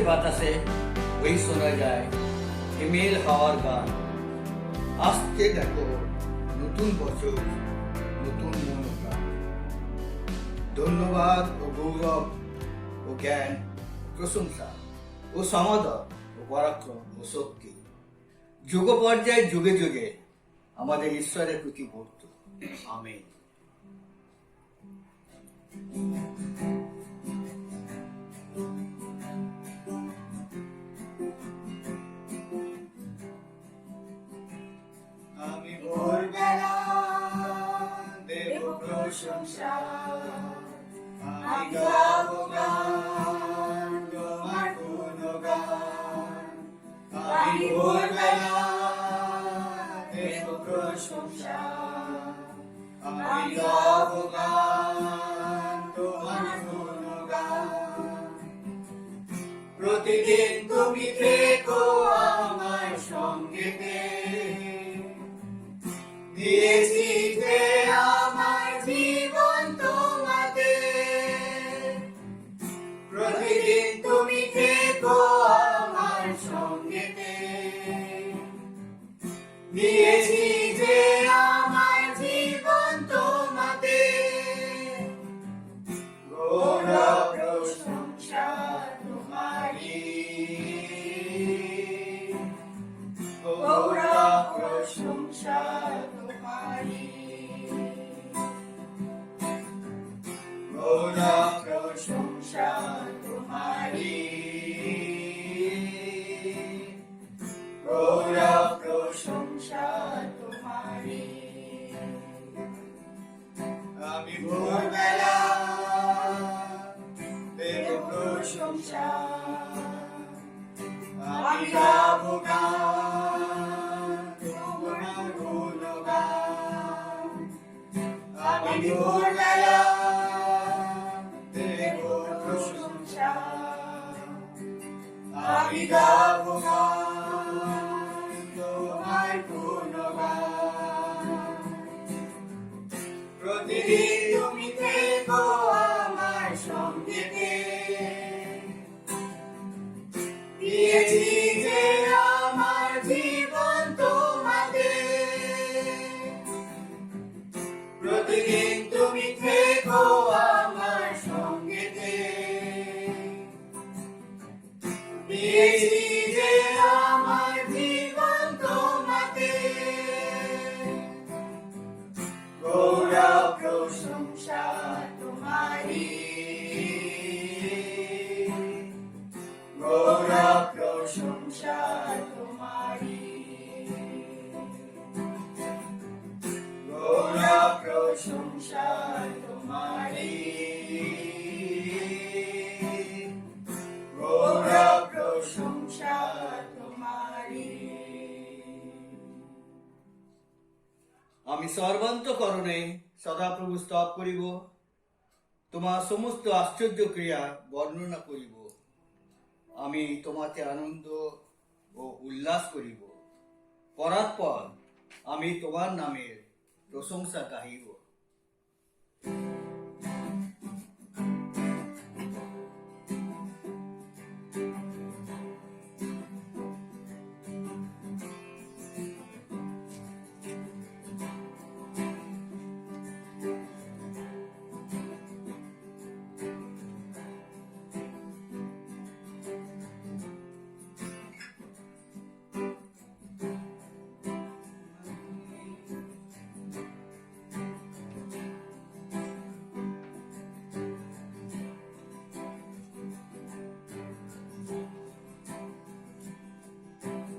বাতাসে ওই শোনা যায় হিমেল হাওয়ার গান। আসতে দেখো নতুন বছর, নতুন মন প্রাণ। ধন্যবাদ ও গৌরব ও জ্ঞান, প্রশংসা ও সমাদর ও পরাক্রম ও শক্তি যুগ পর্যায়ে যুগে যুগে আমাদের ঈশ্বরের প্রতি বর্ত। আমেন। আমি ভোরবেলা দেব প্রশংসা, আমি গাবো গান তোমার গুণগান। আমি ভোরবেলা দেব প্রশংসা, আমি গাবো গান তোমার গুণগান। প্রতিদিন তুমি থেকো আমার সঙ্গেতে, দিয়েছি যে আমার জীবন তোমাতে। প্রতিদিন তুমি থেকো আমার সঙ্গেতে, দিয়েছি যে আমার জীবন তোমাতে। গৌরব প্রশংসা তোমারই, গৌরব প্রশংসা তোমারই, গৌরব প্রশংসা তোমারই, গৌরব প্রশংসা তোমারই। আমি ভোরবেলা দেব প্রশংসা, আমি গাবো গান তোমার গুণগান। আমি ভোরবেলা দেব প্রশংসা, আমি গাবো গান তোমার গুণগান। প্রতিদিন তুমি থেকো আমার সঙ্গেতে, দিয়েছি যে আমার জীবন তোমাতে। প্রতিদিন তুমি থেকো আমার সঙ্গেতে, দিয়েছি যে আমার জীবন তোমাতে। গৌরব প্রশংসা তোমারই, গৌরব প্রশংসা তোমারই, গৌরব প্রশংসা তোমারই, গৌরব প্রশংসা তোমারই। আমি সর্বান্তকরণে সদাপ্রভু স্তব করিব, তোমার সমস্ত আশ্চর্য ক্রিয়া বর্ণনা করিব। আমি তোমাতে আনন্দ ও উল্লাস করিব, পরাৎপর আমি তোমার নামের প্রশংসা গাহিব।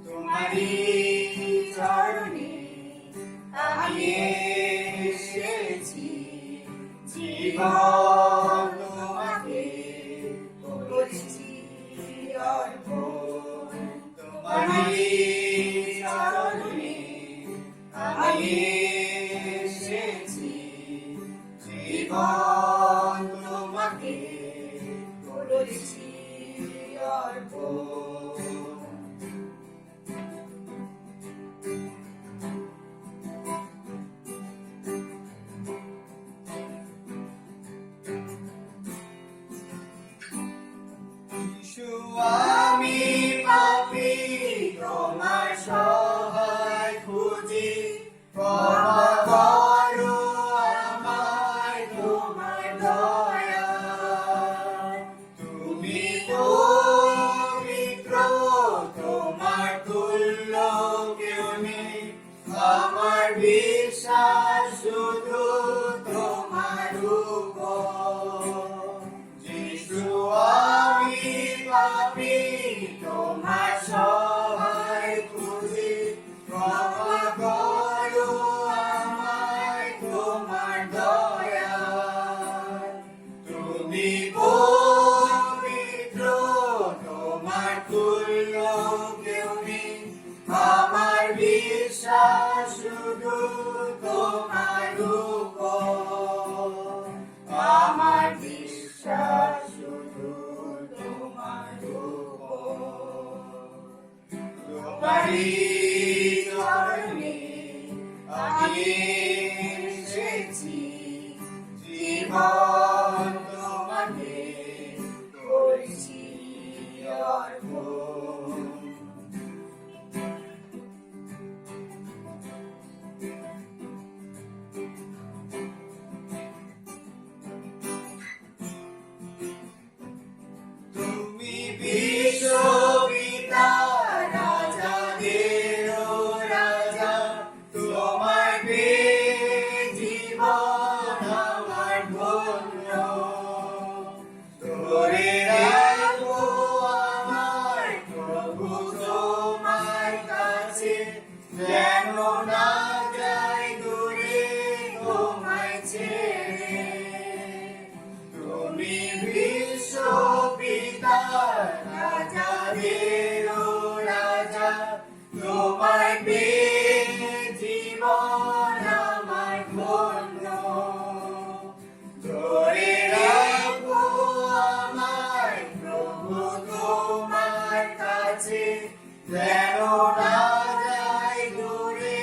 তোমারই চরণে আমি এসেছি, জীবন তোমাকে করেছি অর্পণ। তোমারই চরণে আমি এসেছি, জীবন তোমাকে করেছি অর্পণ। Yeshua. ক্ষমা করো আমায় তোমার দয়া। তুমি পবিত্র, তোমার তুল্য কেউ নেই। আমার বিশ্বাস শুধু তোমার উপর। যিশু আমি পাপী, তোমার সহায় খুঁজি। ক্ষমা করো আমায় তোমার দয়া। তুমি পবিত্র, তোমার তুল্য কেউ নেই। আমার বিশ্বাস শুধু তোমার উপর। আমার বিশ্বাস শুধু তোমার উপর। তোমারই চরণে আমি এসেছি, জীবন তোমাকে করেছি অর্পণ। তুমি বিশ্বপিতা, রাজাদেরও রাজা। তোমায় পেয়ে জীবন আমার ধন্য। ধরে রাখো আমায় প্রভু তোমার কাছে, যেন না যাই দূরে তোমায় ছেড়ে। তুমি বিশ্বপিতা, রাজাদেরও রাজা। তোমায় পেয়ে জীবন আমার ধন্য। ধরে রাখো আমায় প্রভু তোমার কাছে, যেন না যাই দূরে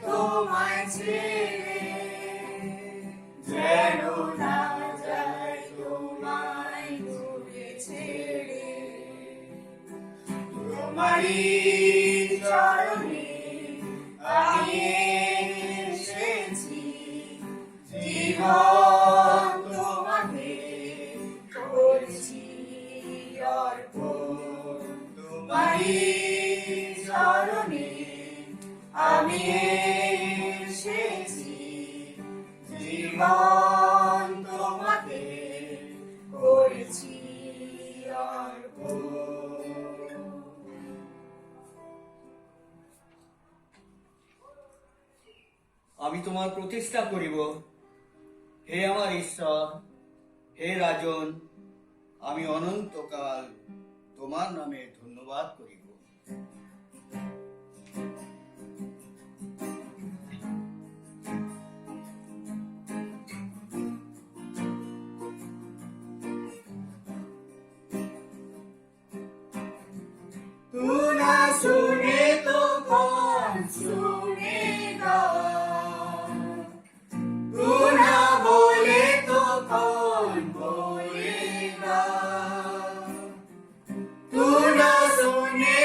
তোমায় ছেড়ে। যেন না যাই তোমায় দূরে ছেড়ে। তোমারই চরণে আমি এসেছি, জীবন তোমাকে করেছি অর্পণ। তোমারই চরণে আমি এসেছি, জীবন তোমাকে করেছি অর্পণ। আমি তোমার প্রতিষ্ঠা করিব, হে আমার ঈশ্বর, হে রাজন। আমি অনন্তকাল তোমার নামে ধন্যবাদ করিব। तू ना सुने तो कौन सुनेगा, तू ना बोले तो कौन बोलेगा। तू ना सुने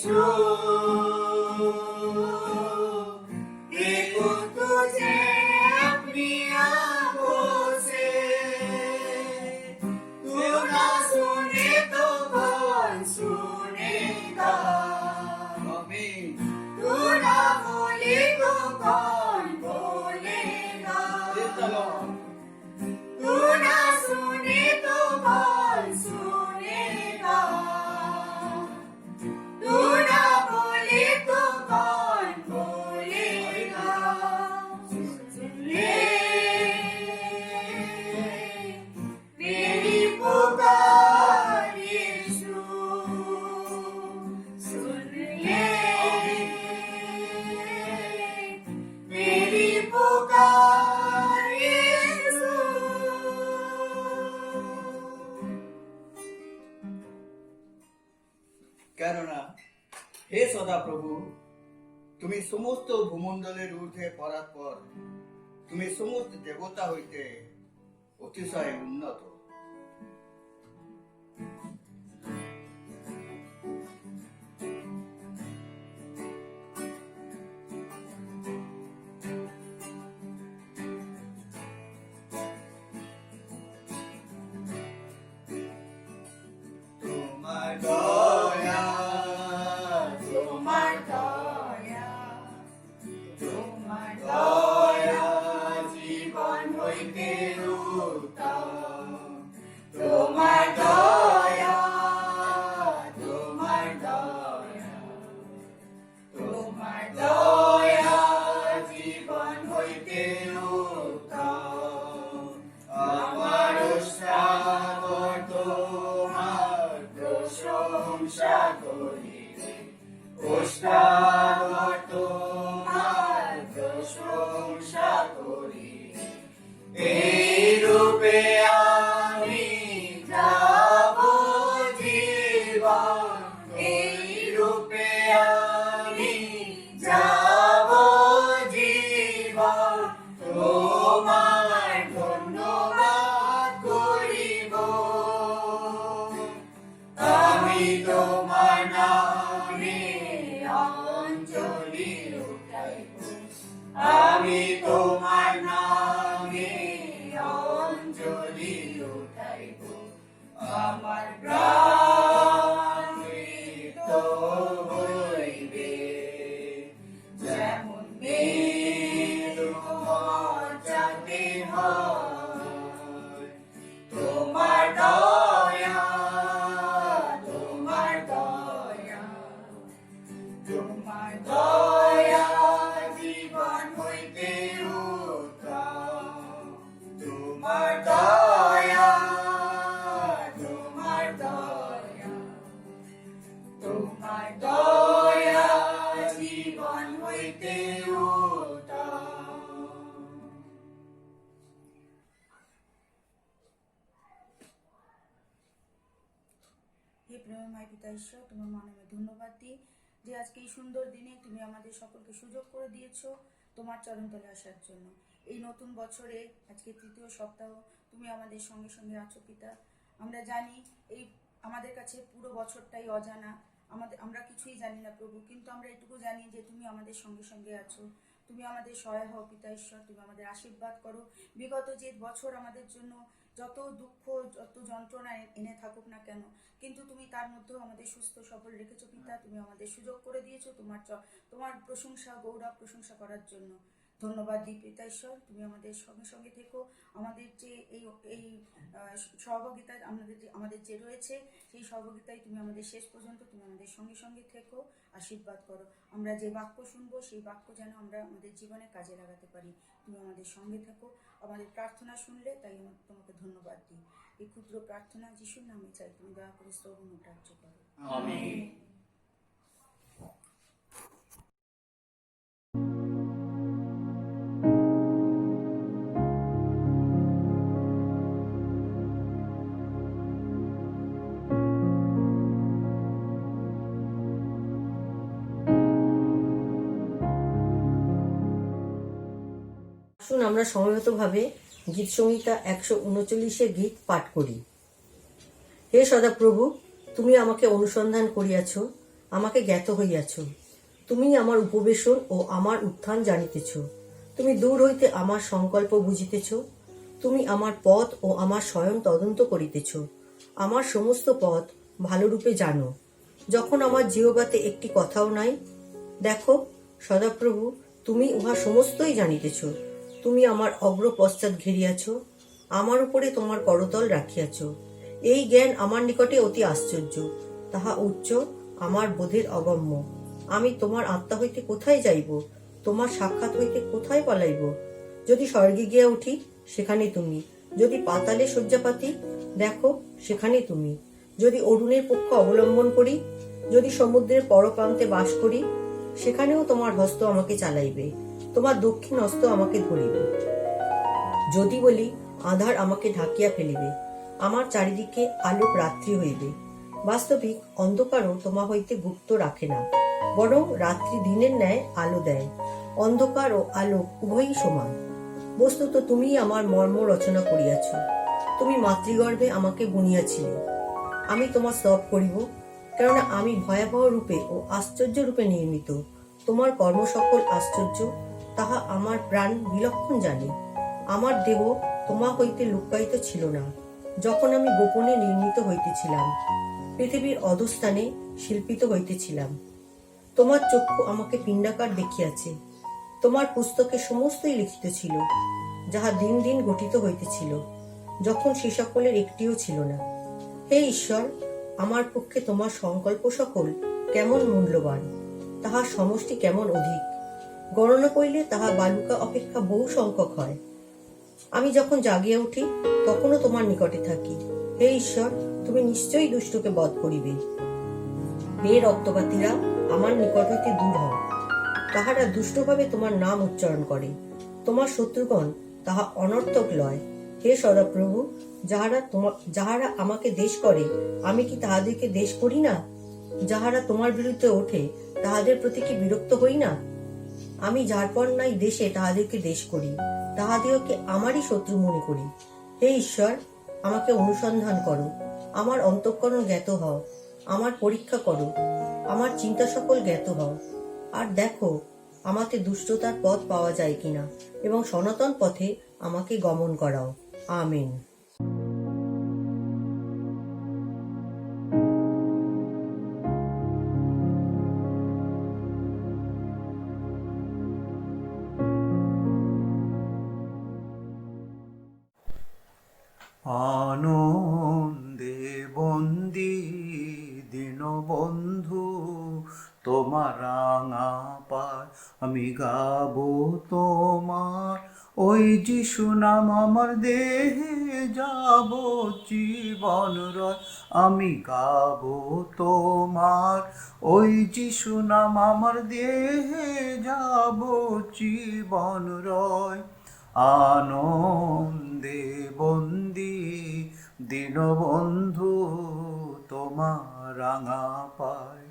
यीशु देखूं तुझे अपनी आंखों से, तू ना सुने तो कौन सुनेगा, आमीन। तू ना बोले तो कौन बोलेगा, Praise the Lord. तू ना सुने तो कौन सुनेगा, तू ना बोले तो कौन बोलेगा। सुन ले मेरी पुकार यीशु, सुन ले मेरी पुकार यीशु। কেননা হে সদা প্রভু, তুমি সমস্ত ভূমণ্ডলের ঊর্ধ্বে পরাৎপর, তুমি সমস্ত দেবতা হইতে অতিশয় উন্নত। তোমার দয়া, তোমার দয়া, তোমার দয়া জীবন হইতে উত্তম, তোমার দয়া, তোমার দয়া, তোমার দয়া জীবন হইতে উত্তম। আমার সাগর তোমার প্রশংসা করিবে, ওষ্ঠাগর তোমার প্রশংসা করিবে। এই রূপে আমি যাব জীবন, এই রূপে আমি যাব জীবন, তোমার ধন্যবাদ করিব। আমি তোমার নামে অঞ্জলি উঠাইব, আমি তোমার নামে অঞ্জলি উঠাইব। আমার প্রাণ তৃপ্ত হইবে, যেমন মেরু মজ্জাতে হয়। তোমার দয়া, তোমার দয়া, তোমার দয়া জীবন হইতে উত্তম। তোমার দয়া, তোমার দয়া, তোমার দয়া জীবন হইতে উত্তম। হে প্রেমময় পিতা ঈশ্বর, তোমার মনে আমি ধন্যবাদ দিই যে আজকে এই সুন্দর দিনে তুমি আমাদের সকলকে সুযোগ করে দিয়েছো তোমার চরণতলে আসার জন্য। এই নতুন বছরে আজকে তৃতীয় সপ্তাহ, তুমি আমাদের সঙ্গে সঙ্গে আছো পিতা। আমরা জানি এই আমাদের কাছে পুরো বছরটাই অজানা, আমরা কিছুই জানি না প্রভু, কিন্তু আমরা এটুকু জানি যে তুমি আমাদের সঙ্গে সঙ্গে আছো। তুমি আমাদের সহায় হও পিতা ঈশ্বর, তুমি আমাদের আশীর্বাদ করো। বিগত যে বছর আমাদের জন্য যত দুঃখ যত যন্ত্রণা এনে থাকুক না কেন, কিন্তু তুমি তার মধ্যেও আমাদের সুস্থ সবল রেখেছো পিতা। তুমি আমাদের সুযোগ করে দিয়েছো তোমার প্রশংসা গৌরব প্রশংসা করার জন্য। ধন্যবাদ দিই পিতা ঈশ্বর, তুমি আমাদের সঙ্গে সঙ্গে থেকো। আমাদের যে এই সহভাগিতা আমাদের যে রয়েছে, সেই সহভাগিতায় তুমি আমাদের শেষ পর্যন্ত তুমি আমাদের সঙ্গে সঙ্গে থেকো, আশীর্বাদ করো। আমরা যে বাক্য শুনবো সেই বাক্য যেন আমরা আমাদের জীবনে কাজে লাগাতে পারি। তুমি আমাদের সঙ্গে থেকো। আমাদের প্রার্থনা শুনলে তাই আমি তোমাকে ধন্যবাদ দিই। এই ক্ষুদ্র প্রার্থনা যিশুর নামে চাই, তুমি দয়া করে শ্রবণ ও গ্রাহ্য করো। আমিন। আসুন আমরা সময়গতভাবে গীত সংহিতা 139 গীত পাঠ করি। হে সদাপ্রভু, তুমি আমাকে অনুসন্ধান করিয়াছ, আমাকে জ্ঞাত হইয়াছ। তুমি আমার উপবেশন ও আমার উত্থান জানিতেছ। তুমি দূর হইতে আমার সংকল্প বুঝিতেছ। তুমি আমার পথ ও আমার স্বয়ং তদন্ত করিতেছ। আমার সমস্ত পথ ভালোরূপে জানো। যখন আমার জিহ্বাতে একটি কথাও নাই, দেখো সদাপ্রভু, তুমি উহা সমস্তই জানিতেছ। তুমি আমার অগ্র পশ্চাৎ ঘেরিয়াছ, আমার উপরে তোমার করতল রাখিয়াছ। এই জ্ঞান আমার নিকটে অতি আশ্চর্য, তাহা উচ্চ, আমার বোধের অগম্য। আমি তোমার আত্মা হইতে কোথায় যাইব? তোমার সাক্ষাৎ হইতে কোথায় পালাইব? যদি স্বর্গে গিয়া উঠি, সেখানে তুমি। যদি পাতালে শয্যা পাতি, দেখো সেখানে তুমি। যদি অরুণের পক্ষ অবলম্বন করি, যদি সমুদ্রের পরপ্রান্তে বাস করি, সেখানেও তোমার হস্ত আমাকে চালাইবে, তোমার দক্ষিণ হস্ত আমাকে ধরিবে। যদি বলি আঁধার আমাকে ঢাকিয়া ফেলিবে, আমার চারিদিকে আলোক রাত্রি হইবে। বাস্তবিক অন্ধকারও তোমা হইতে গুপ্ত রাখে না, বরং রাত্রি দিনের ন্যায় আলো দেয়। অন্ধকার ও আলোক উভয়ই সমান। বস্তুত তুমি আমার মর্ম রচনা করিয়াছ, তুমি মাতৃগর্ভে আমাকে বুনিয়াছিলে। আমি তোমার স্তব করিব, কেননা আমি ভয়াবহ রূপে ও আশ্চর্য রূপে নির্মিত। তোমার কর্ম সকল আশ্চর্য, তাহা আমার প্রাণ বিলক্ষণ জানে। আমার দেহ তোমা হইতে লুক্কায়িত ছিল না, যখন আমি গোপনে নির্মিত হইতেছিলাম, পৃথিবীর অধস্থানে শিল্পিত হইতেছিলাম। তোমার চক্ষু আমাকে পিণ্ডাকার দেখিয়াছে। তোমার পুস্তকে সমস্তই লিখিত ছিল, যাহা দিন দিন গঠিত হইতেছিল, যখন সে সকলের একটিও ছিল না। হে ঈশ্বর, আমার পক্ষে তোমার সংকল্প সকল কেমন মূল্যবান, তাহার সমষ্টি কেমন অধিক! গণনা করিলে তাহা বালুকা অপেক্ষা বহু সংখ্যক হয়। আমি যখন জাগিয়া উঠি, তখনও তোমার নিকটে থাকি। হে ঈশ্বর, তুমি নিশ্চয়ই দুষ্টকে বধ করিবে। হে রক্তপাতীরা, আমার নিকট হইতে দূর হও। তাহারা দুষ্টভাবে তোমার নাম উচ্চারণ করে, তোমার শত্রুগণ তাহা অনর্থক লয়। হে সদাপ্রভু, যাহারা আমাকে দেশ করে, আমি কি তাহাদেরকে দেশ করি না? যাহারা তোমার বিরুদ্ধে ওঠে, তাহাদের প্রতি কি বিরক্ত হই না? আমি যার পর নাই দেশে তাহাদেরকে দেশ করি, তাহাদিওকে আমারই শত্রু মনে করি। হে ঈশ্বর, আমাকে অনুসন্ধান করো, আমার অন্তঃকরণ জ্ঞাত হও, আমার পরীক্ষা করো, আমার চিন্তা সকল জ্ঞাত হও। আর দেখো আমাকে দুষ্টতার পথ পাওয়া যায় কিনা, এবং সনাতন পথে আমাকে গমন করাও। আমেন। আনন্দে বন্দি দীনবন্ধু, তোমার রাঙা পায় আমি গাবো তোমার। ওই যিশু নাম আমার দেহে যাব জীবন রয়, আমি গাবো তোমার। ওই যিশু নাম আমার দেহে যাব জীবন রয়। আনন্দে বন্দি দীনবন্ধু, তোমার রাঙা পায়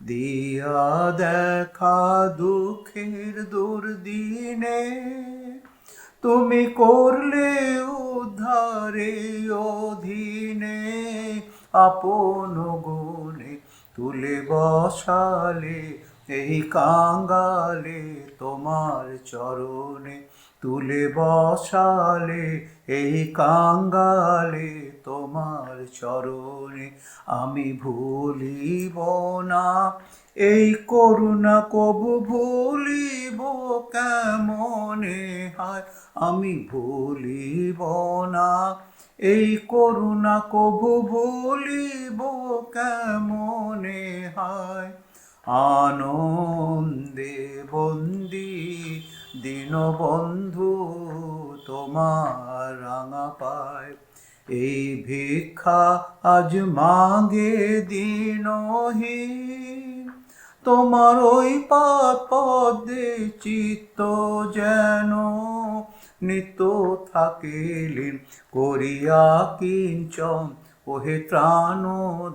দিয়া দেখা দুঃখের দুর্দিনে। তুমি করলে উদ্ধারে অধীনে, আপন গুণে তুলে বসালে এই কাঙ্গালে তোমার চরণে। তুলে বসালে এই কাঙ্গালে তোমার চরণে। আমি ভুলিব না এই করুণা, কবু ভুলিব কেমনে হায়। আমি ভুলিব না এই করুণা, কবু ভুলিব কেমনে হায়। আনন্দে বন্দি দীনবন্ধু, তোমার রাঙা পায়। এই ভিক্ষা আজ মাগে দিনহীন, তোমার ওই পদে চিত্ত যেন নিত্য থাকিলেন করিয়া কিঞ্চন। ওহে ত্রাণ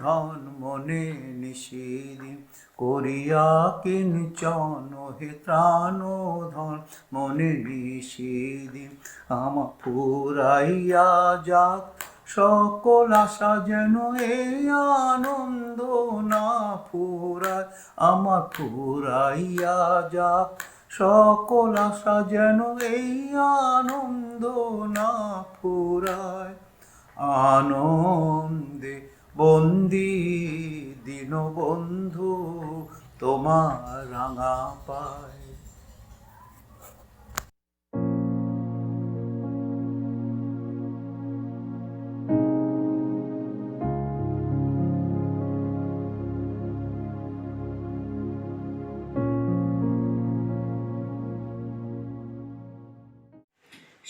ধন মনে নিষিদিন করিয়া কিঞ্চন। ওহে ত্রাণ ধন মনে নিষিদিন। আমার ফুরাইয়া যাক সকল আশা যেন এই আনন্দ না ফুরায়, আমার ফুরাইয়া যাক। সকল আশা যেন এই আনন্দ না ফুরায়, আনন্দে বন্দি দীনবন্ধু তোমার রাঙা পায়।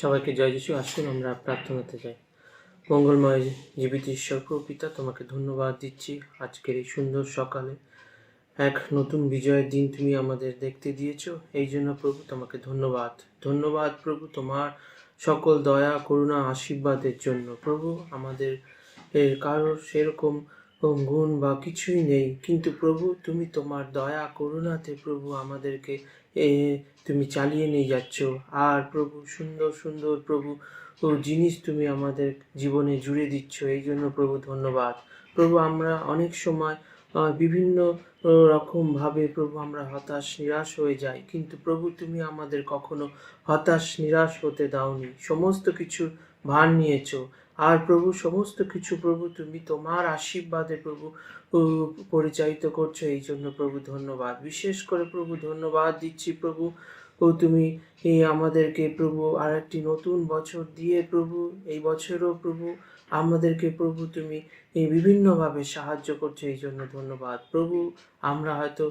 সবাইকে জয় যিশু। আসুন আমরা প্রার্থনাতে যাই। মঙ্গলময় জীবিত ঈশ্বর প্রভু পিতা, তোমাকে ধন্যবাদ দিচ্ছি আজকের এই সুন্দর সকালে। এক নতুন বিজয়ের দিন তুমি আমাদের দেখতে দিয়েছো, এই জন্য প্রভু তোমাকে ধন্যবাদ। ধন্যবাদ প্রভু তোমার সকল দয়া করুণা আশীর্বাদের জন্য। প্রভু আমাদের কারোর সেরকম গুণ বা কিছুই নেই, কিন্তু প্রভু তুমি তোমার দয়া করুণাতে প্রভু আমাদেরকে তুমি চালিয়ে নিয়ে যাচ্ছ। আর প্রভু সুন্দর সুন্দর প্রভু জিনিস তুমি আমাদের জীবনে জুড়ে দিচ্ছ, এই জন্য প্রভু ধন্যবাদ। প্রভু আমরা অনেক সময় বিভিন্ন রকমভাবে প্রভু আমরা হতাশ নিরাশ হয়ে যাই, কিন্তু প্রভু তুমি আমাদের কখনো হতাশ নিরাশ হতে দাওনি। সমস্ত কিছু ভার নিয়েছো। আর প্রভু সমস্ত কিছু প্রভু তুমি তোমার আশীর্বাদে প্রভু পরিচালিত করছো, এই জন্য প্রভু ধন্যবাদ। বিশেষ করে প্রভু ধন্যবাদ দিচ্ছি প্রভু তুমি আমাদেরকে প্রভু আর একটি নতুন বছর দিয়ে প্রভু এই বছরও প্রভু আমাদেরকে প্রভু তুমি বিভিন্নভাবে সাহায্য করছো, এই জন্য ধন্যবাদ প্রভু। আমরা হয়তো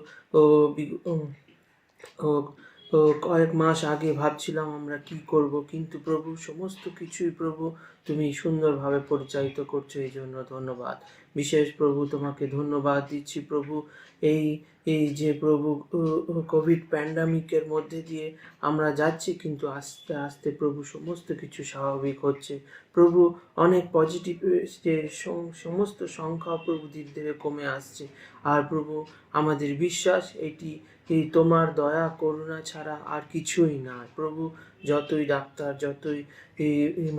কয়েক মাস আগে ভাবছিলাম আমরা কি করব, কিন্তু প্রভু সমস্ত কিছুই প্রভু তুমি সুন্দরভাবে পরিচালিত করছো, এই জন্য ধন্যবাদ। বিশেষ প্রভু তোমাকে ধন্যবাদ দিচ্ছি প্রভু এই এই যে প্রভু কোভিড প্যান্ডামিকের মধ্যে দিয়ে আমরা যাচ্ছি, কিন্তু আস্তে আস্তে প্রভু সমস্ত কিছু স্বাভাবিক হচ্ছে প্রভু। অনেক পজিটিভ যে সমস্ত সংখ্যা প্রভু ধীরে ধীরে কমে আসছে। আর প্রভু আমাদের বিশ্বাস এটি এই তোমার দয়া করুণা ছাড়া আর কিছুই না প্রভু। যতই ডাক্তার যতই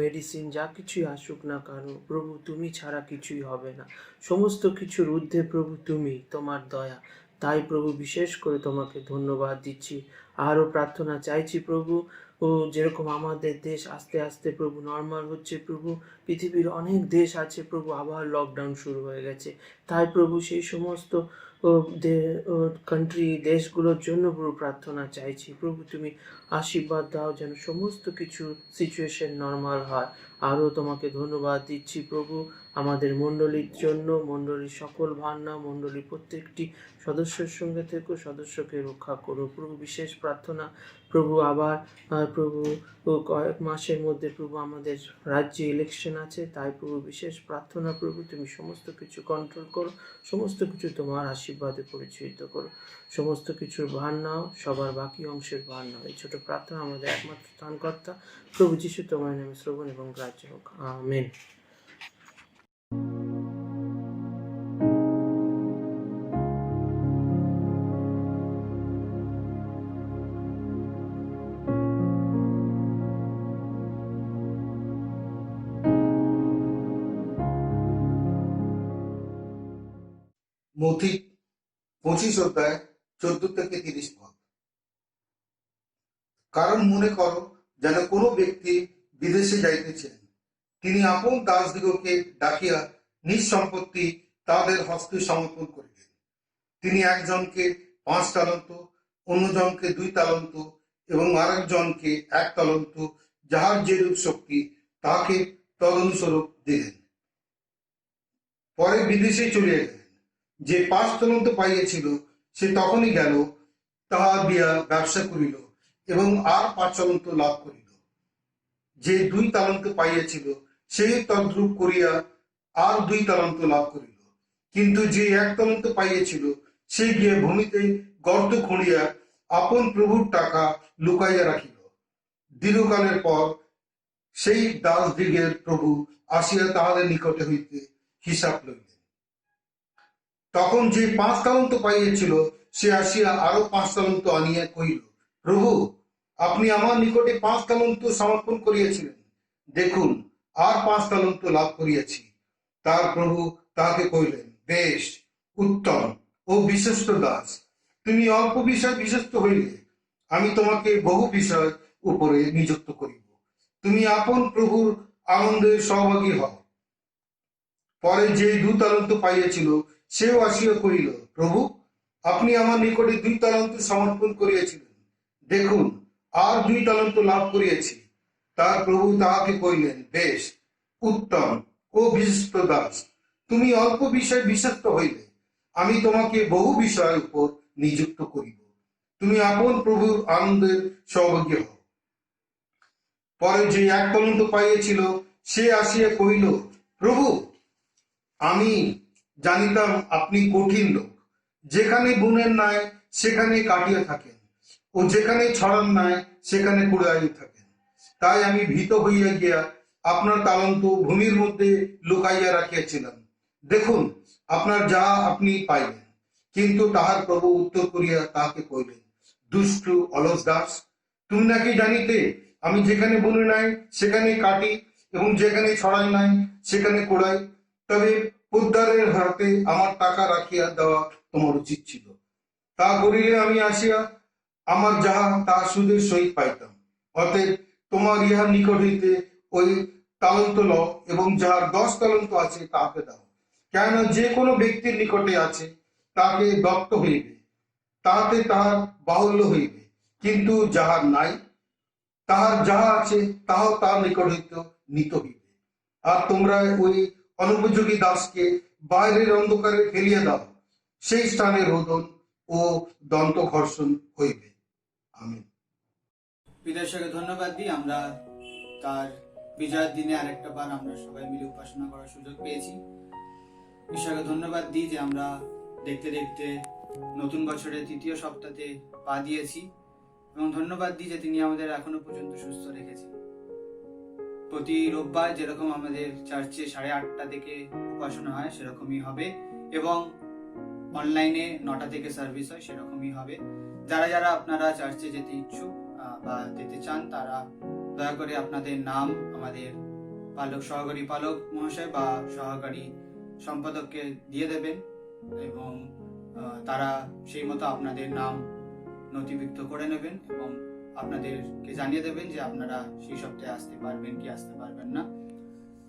মেডিসিন যা কিছুই আসুক না কেন প্রভু তুমি ছাড়া কিছুই হবে না। সমস্ত কিছুর ঊর্ধ্বে প্রভু তুমি, তোমার দয়া। তাই প্রভু বিশেষ করে তোমাকে ধন্যবাদ দিচ্ছি। আরও প্রার্থনা চাইছি প্রভু যেরকম আমাদের দেশ আস্তে আস্তে প্রভু নর্মাল হচ্ছে প্রভু, পৃথিবীর অনেক দেশ আছে প্রভু আবার লকডাউন শুরু হয়ে গেছে। তাই প্রভু সেই সমস্ত কান্ট্রি দেশগুলোর জন্য প্রভু প্রার্থনা চাইছি প্রভু তুমি আশীর্বাদ দাও যেন সমস্ত কিছু সিচুয়েশন নর্মাল হয়। আরও তোমাকে ধন্যবাদ দিচ্ছি প্রভু আমাদের মণ্ডলীর জন্য, মণ্ডলীর সকল ভান্না, মণ্ডলীর প্রত্যেকটি সদস্যের সঙ্গে থেকো, সদস্যকে রক্ষা করো প্রভু। বিশেষ প্রার্থনা প্রভু আবার প্রভু কয়েক মাসের মধ্যে প্রভু আমাদের রাজ্যে ইলেকশন আছে, তাই প্রভু বিশেষ প্রার্থনা প্রভু তুমি সমস্ত কিছু কন্ট্রোল করো, সমস্ত কিছু তোমার আশীর্বাদে পরিচালিত করো, সমস্ত কিছুর ভার নাও, সবার বাকি অংশের ভার নাও। এই ছোট প্রার্থনা আমাদের একমাত্র ত্রাণকর্তা প্রভু যিশু তোমার নামে শ্রবণ এবং গ্রাহ্য হোক, আমেন। মথি 25 অধ্যায় 14 থেকে 30 পদ। কারণ মনে করো যেন কোনো ব্যক্তি বিদেশে যাইতেছেন, তিনি আপন দাসদিগকে ডাকিয়া নিজ সম্পত্তি তাদের হস্তে সমর্পণ করিলেন। তিনি একজনকে 5 তালন্ত, অন্যজনকে 2 তালন্ত এবং আরেকজনকে 1 তালন্ত, যাহার যেরূপ শক্তি তাহাকে তদনুস্বরূপ দিলেন। পরে বিদেশে চলিয়া গেলেন। যে 5 তালন্ত পাইয়াছিল সে তখনই গেল, তাহা দিয়া ব্যবসা করিল এবং আর 5 তালন্ত লাভ করিল। যে 2 তালন্ত পাইয়াছিল সেই তদ্রূপ করিয়া আর 2 তালন্ত লাভ করিল। কিন্তু যে 1 তালন্ত পাইয়াছিল সে গিয়ে ভূমিতে গর্ত খুঁড়িয়া আপন প্রভুর টাকা লুকাইয়া রাখিল। দীর্ঘকালের পর সেই দাসদিগের প্রভু আসিয়া তাহাদের নিকটে হইতে হিসাব লইলেন। তখন যে 5 তালন্ত পাইয়াছিল সে আসিয়া আরো 5 তালন্ত আনিয়া কহিল, প্রভু, আপনি আমার নিকটে 5 তালন্ত সমর্পণ করিয়াছিলেন, দেখুন আর 5 তালন্ত লাভ করিয়াছি। তার প্রভু তাহাকে কহিলেন, বেশ, উত্তম ও বিশ্বস্ত দাস, তুমি অল্প বিষয় বিশ্বস্ত হইলে আমি তোমাকে বহু বিষয় উপরে নিযুক্ত করিব। তুমি আপন প্রভুর আনন্দের সহভাগী হও। পরে যে 2 তালন্ত পাইয়াছিল সেও আসিয়া কহিল, প্রভু, আপনি আমার নিকটে 2 তালন্ত সমর্পণ করিয়াছিলেন, দেখুন আর 2 তালন্ত লাভ করিয়াছি। তার প্রভু তাহাকে কহিলেন, বেশ, উত্তম ও বিশিষ্ট দাস, তুমি অল্প বিষয় বিশ্বস্ত হইলে আমি তোমাকে বহু বিষয়ের উপর নিযুক্ত করিব। তুমি আপন প্রভুর আনন্দের সহভাগী হও। পরে যে 1 তালন্ত পাইয়াছিল সে আসিয়া কহিল, প্রভু, আমি জানিতাম আপনি কঠিন লোক, যেখানে বুনেন নাই সেখানে কাটিয়া থাকেন, ও যেখানে ছড়ান নাই সেখানে কুড়াইয়া থাকেন। তাই আমি ভীত হইয়া গিয়া আপনার তালন্ত ভূমির মধ্যে লুকাইয়া রাখিয়াছিলাম। দেখুন, আপনার যা আপনি পাইলেন। কিন্তু তাহার প্রভু উত্তর করিয়া তাহাকে কহিলেন, দুষ্টু অলস দাস, তুমি নাকি জানিতে আমি যেখানে বুনি নাই সেখানে কাটি, এবং যেখানে ছড়াই নাই সেখানে কোড়াই। তবে পোদ্দারের হাতে আমার টাকা রাখিয়া দেওয়া তোমার উচিত ছিল। তা করিলে আমি আসিয়া আমার যাহা তা সুদের সহিত পাইতাম। অতএব তোমার ইহার নিকট হইতে ওই তালন্ত লও, এবং যাহার 10 তালন্ত আছে তাহাকে দাও। কেন, যে কোনো ব্যক্তির নিকটে আছে তাকে দত্ত হইবে, তাহাতে তাহার বাহুল্য হইবে, কিন্তু যাহার নাই তাহার যাহা আছে তাহাও তার নিকট হইতে নিত হইবে। আর তোমরা ওই অনুপযোগী দাসকে বাইরের অন্ধকারে ফেলিয়া দাও, সেই স্থানে রোদন ও দন্ত ঘর্ষণ হইবে। আমিন। পিতাশ্বরকে ধন্যবাদ দিই, আমরা তার বিজয়ের দিনে আরেকটা বার আমরা সবাই মিলে উপাসনা করার সুযোগ পেয়েছি। ঈশ্বরকে ধন্যবাদ দিই যে আমরা দেখতে দেখতে নতুন বছরের 3য় সপ্তাহে পা দিয়েছি, এবং ধন্যবাদ দিই যে তিনি আমাদের এখনো পর্যন্ত সুস্থ রেখেছেন। প্রতি রোববার যেরকম আমাদের চার্চে 8:30 থেকে উপাসনা হয় সেরকমই হবে, এবং অনলাইনে 9টা থেকে সার্ভিস হয় সেরকমই হবে। যারা যারা আপনারা চার্চে যেতে ইচ্ছুক বা যেতে চান তারা দয়া করে আপনাদের নাম আমাদের সহকারী পালক মহাশয় বা সহকারী সম্পাদককে দিয়ে দেবেন, এবং তারা সেই মতো আপনাদের নাম নথিভুক্ত করে নেবেন এবং আপনাদেরকে জানিয়ে দেবেন যে আপনারা সেই সপ্তাহে আসতে পারবেন কি আসতে পারবেন না।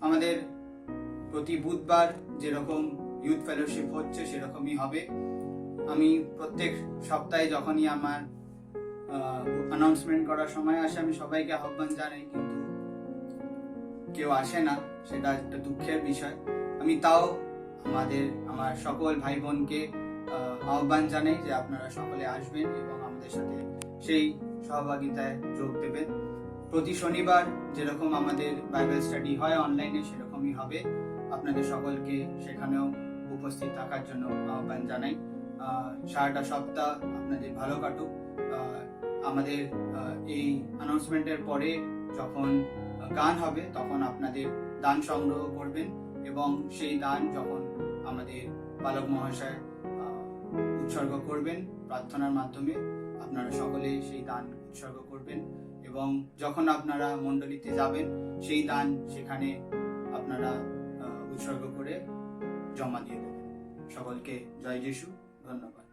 আমাদের প্রতি বুধবার যেরকম ইউথ ফেলোশিপ হচ্ছে সেরকমই হবে। আমি প্রত্যেক সপ্তাহে যখনই আমার অ্যানাউন্সমেন্ট করার সময় আসে আমি সবাইকে আহ্বান জানাই, কিন্তু কেউ আসে না, সেটা একটা দুঃখের বিষয়। আমি তাও আমার সকল ভাই বোনকে আহ্বান জানাই যে আপনারা সকলে আসবেন এবং আমাদের সাথে সেই সহভাগিতায় যোগ দেবেন। প্রতি শনিবার যেরকম আমাদের বাইবেল স্টাডি হয় অনলাইনে সেরকমই হবে। আপনাদের সকলকে সেখানেও উপস্থিত থাকার জন্য আহ্বান জানাই। সারাটা সপ্তাহ আপনাদের ভালো কাটুক। আমাদের এই অ্যানাউন্সমেন্টের পরে যখন গান হবে তখন আপনাদের দান সংগ্রহ করবেন, এবং সেই দান যখন আমাদের পালক মহাশয় উৎসর্গ করবেন প্রার্থনার মাধ্যমে, আপনারা সকলে সেই দান উৎসর্গ করবেন, এবং যখন আপনারা মণ্ডলীতে যাবেন সেই দান সেখানে আপনারা উৎসর্গ করে জমা দিয়ে দেবেন। সকলকে জয় যিশু, ধন্যবাদ।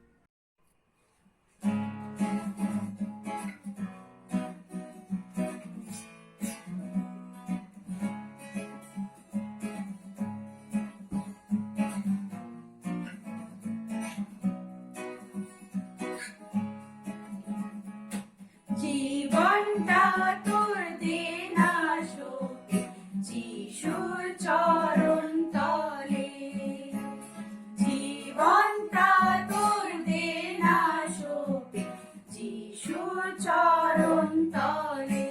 জীবনটা তোর দেনা শোকে যিশুর চরণ তলে, জীবনটা তোর দেনা শোকে যিশুর চরণ তলে।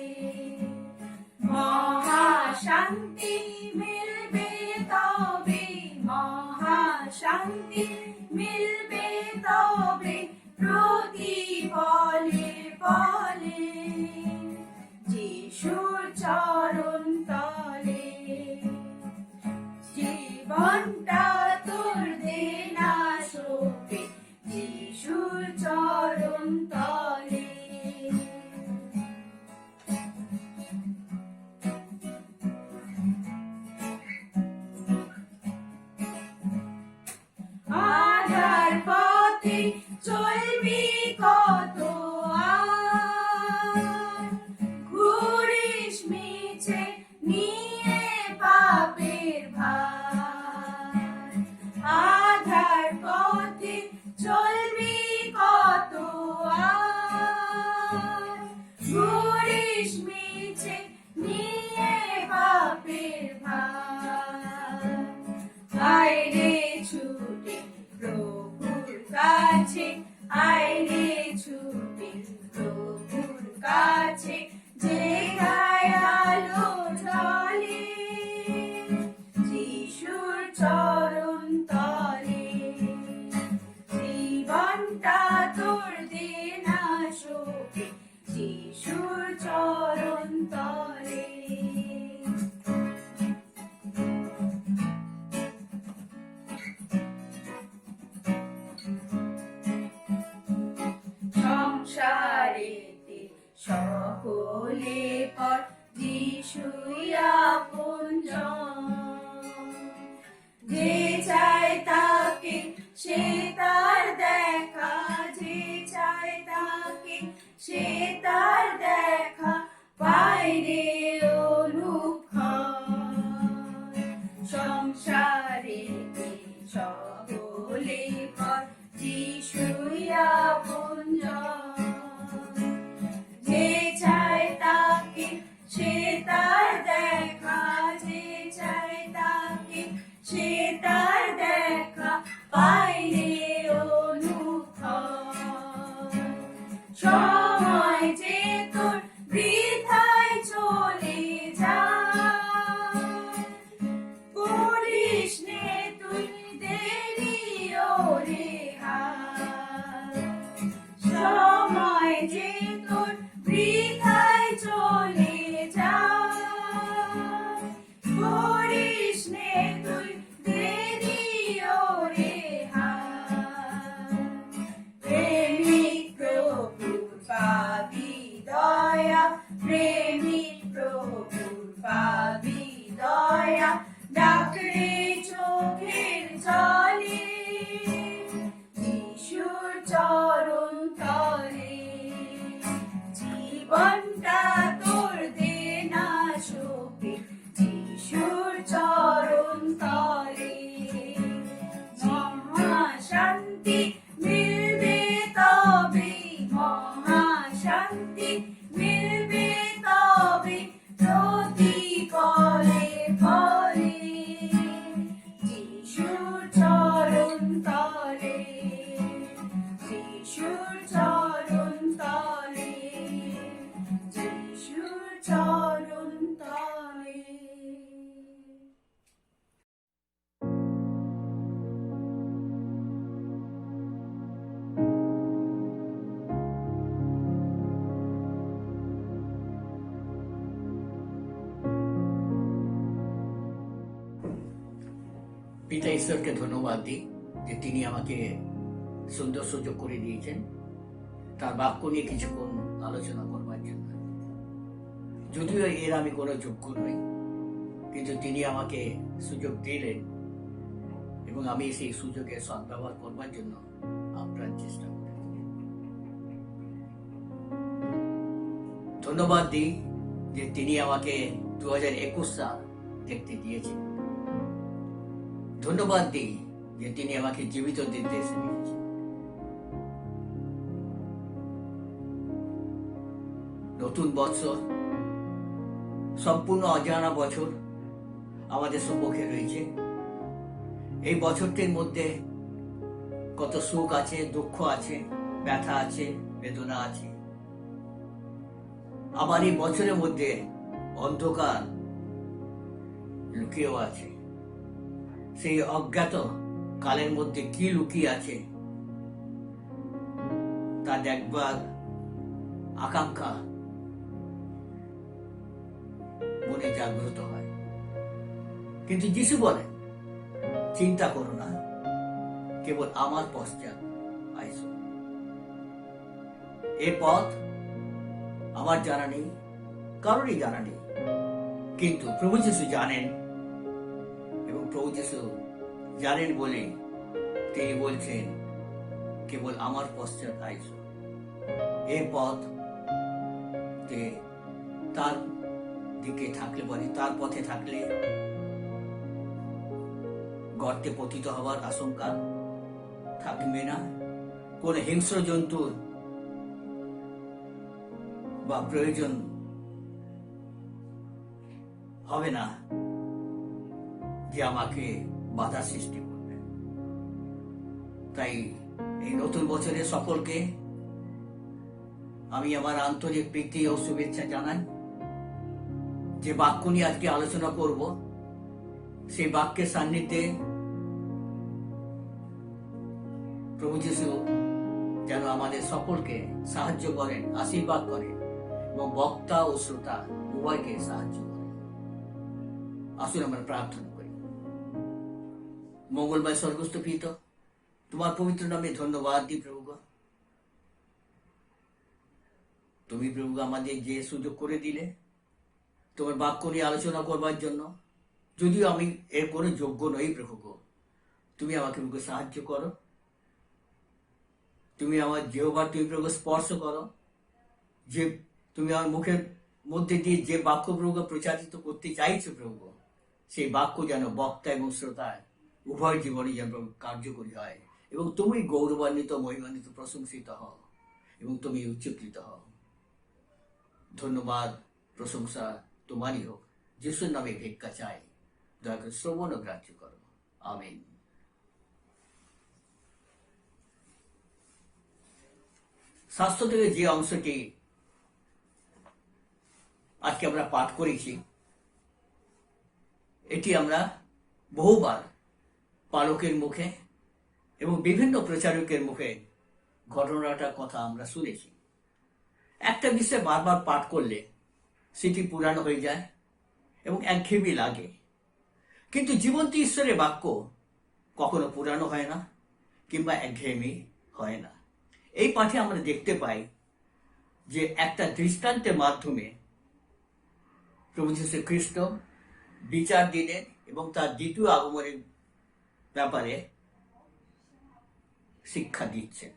মহাশান্তি মিলবে তবে, মহাশান্তি মিলবে তবে প্রতি পলে পলে যিশুর চরণ তলে। জীবনটা তোর দেনা শোকে যিশুর চরণ তলে। চলবি কত আর, ঘুরিস মিছে নিয়ে পাপের ভার, আধার পথে চলবি কত আর, ঘুরিস মিছে নিয়ে পাপের ভার, আয় রে ছুটে প্রভুর কাছে, আয় রে ছুটে প্রভুর কাছে, যে গায় আলো জ্বলে যিশুর চরণ তলে, জীবনটা তোর দে না শোকে যিশুর চরণ তলে। সংসারেতে সকলে পর যিশুই আপনজন, যে চায় তাকে সে তার দেখা, যে চায় তাকে সে তার দেখা, পায় রে অনুক্ষণ। সংসারেতে সকলে পর যিশুই আপনজন, যে চায় তাকে সে তার দেখা, যে চায় তাকে সে তার দেখা, পায় রে অনুক্ষণ। সময় যে তোর বৃথায় চলে যায়, করিস নে তুই দেরি ওরে হায়, সময় যে তোর বৃথায় চলে যায়, করিস নে তুই দেরি ওরে হায়। প্রেমিক প্রভুর পাবি দয়া, প্রেমিক প্রভুর পাবি দয়া, ডাকরে চোখের জলে যিশুর চরণ তলে, জীবনটা তোর দে না শোকে যিশুর চরণ তলে, মহাশান্তি মিলবে তবে, মহাশান্তি মিলবে তবে, প্রতি পলে পলে যিশুর চরণ তলে, যিশুর চরণ তলে, যিশুর চরণ তলে। পিতা ঈশ্বরকে ধন্যবাদ দিই যে তিনি আমাকে সুন্দর সুযোগ করে দিয়েছেন তার বাক্য নিয়ে কিছুক্ষণ আলোচনা করবার জন্য। যদিও এর আমি কোনো যোগ্য নই, কিন্তু তিনি আমাকে সুযোগ দিলেন এবং আমি সেই সুযোগের সদ্ব্যবহার করবার জন্য আপ্রাণ চেষ্টা করি। ধন্যবাদ দিই যে তিনি আমাকে 2021 সাল দেখতে দিয়েছেন। ধন্যবাদ দিই যে তিনি আমাকে জীবিত দিতে এসে দিয়েছেন। নতুন বছর, সম্পূর্ণ অজানা বছর আমাদের সম্মুখে রয়েছে। এই বছরটির মধ্যে কত সুখ আছে, দুঃখ আছে, ব্যথা আছে, বেদনা আছে। আবার এই বছরের মধ্যে অন্ধকার লুকিয়েও আছে। সেই অজ্ঞাত কালের মধ্যে কি লুকিয়ে আছে তা দেখবার আকাঙ্ক্ষা মনে জাগ্রত হয়। কিন্তু যিশু বলেন, চিন্তা করো না, কেবল আমার পশ্চাৎ আইসো। এ পথ আমার জানা নেই, কারোরই জানা নেই, কিন্তু প্রভু যিশু জানেন এবং প্রভু যিশু জানেন বলে তিনি বলছেন কেবল আমার পশ্চাৎ আইস। এই পথ তার দিকে থাকলে পরে, তার পথে থাকলে গর্তে পতিত হওয়ার আশঙ্কা থাকবে না, কোন হিংস্র জন্তুর বা প্রয়োজন হবে না যে আমাকে বাধা সৃষ্টি করবে। তাই এই নতুন বছরে সকলকে আমি আমার আন্তরিক প্রীতি ও শুভেচ্ছা জানাই। যে বাক্য নিয়ে আজকে আলোচনা করব, সেই বাক্যের সান্নিধ্যে প্রভু যিশু যেন আমাদের সকলকে সাহায্য করেন, আশীর্বাদ করেন এবং বক্তা ও শ্রোতা উভয়কে সাহায্য করেন। আসুন আমরা প্রার্থনা করি। মঙ্গলময় স্বর্গস্থ পিতা, তোমার পবিত্র নামে ধন্যবাদ দিই প্রভু। তুমি প্রভু আমাদের যে সুযোগ করে দিলে তোমার বাক্য নিয়ে আলোচনা করবার জন্য, যদিও আমি এর কোনো যোগ্য নই প্রভু, তুমি আমাকে প্রভু সাহায্য করো। তুমি আমার জিহ্বার তুমি প্রভু স্পর্শ করো। যে তুমি আমার মুখের মধ্যে দিয়ে যে বাক্য প্রভু প্রচারিত করতে চাইছো প্রভু, সেই বাক্য যেন বক্তা এবং শ্রোতায় উভয় জীবনে যেন কার্যকরী হয় এবং তুমি গৌরবান্বিত, মহিমান্বিত, প্রশংসিত হও এবং তুমি উচ্চকৃত হও। ধন্যবাদ, প্রশংসা তোমারই হোক। যিশুর নামে ভিক্ষা চাই, দয়া করে শ্রবণ ও গ্রাহ্য করো। আমিন। শাস্ত্র থেকে যে অংশটি আজকে আমরা পাঠ করেছি, এটি আমরা বহুবার পালকের মুখে এবং বিভিন্ন প্রচারকের মুখে ঘটনাটার কথা আমরা শুনেছি। একটা বিষয় বারবার পাঠ করলে সেটি পুরানো হয়ে যায় এবং একঘেয়েমি লাগে, কিন্তু জীবন্ত ঈশ্বরের বাক্য কখনো পুরানো হয় না কিংবা একঘেয়েমি হয় না। এই পাঠে আমরা দেখতে পাই যে একটা দৃষ্টান্তের মাধ্যমে প্রভু যীশু খ্রিস্ট বিচার দিনের এবং তার দ্বিতীয় আগমনের ব্যাপারে শিক্ষা দিচ্ছেন।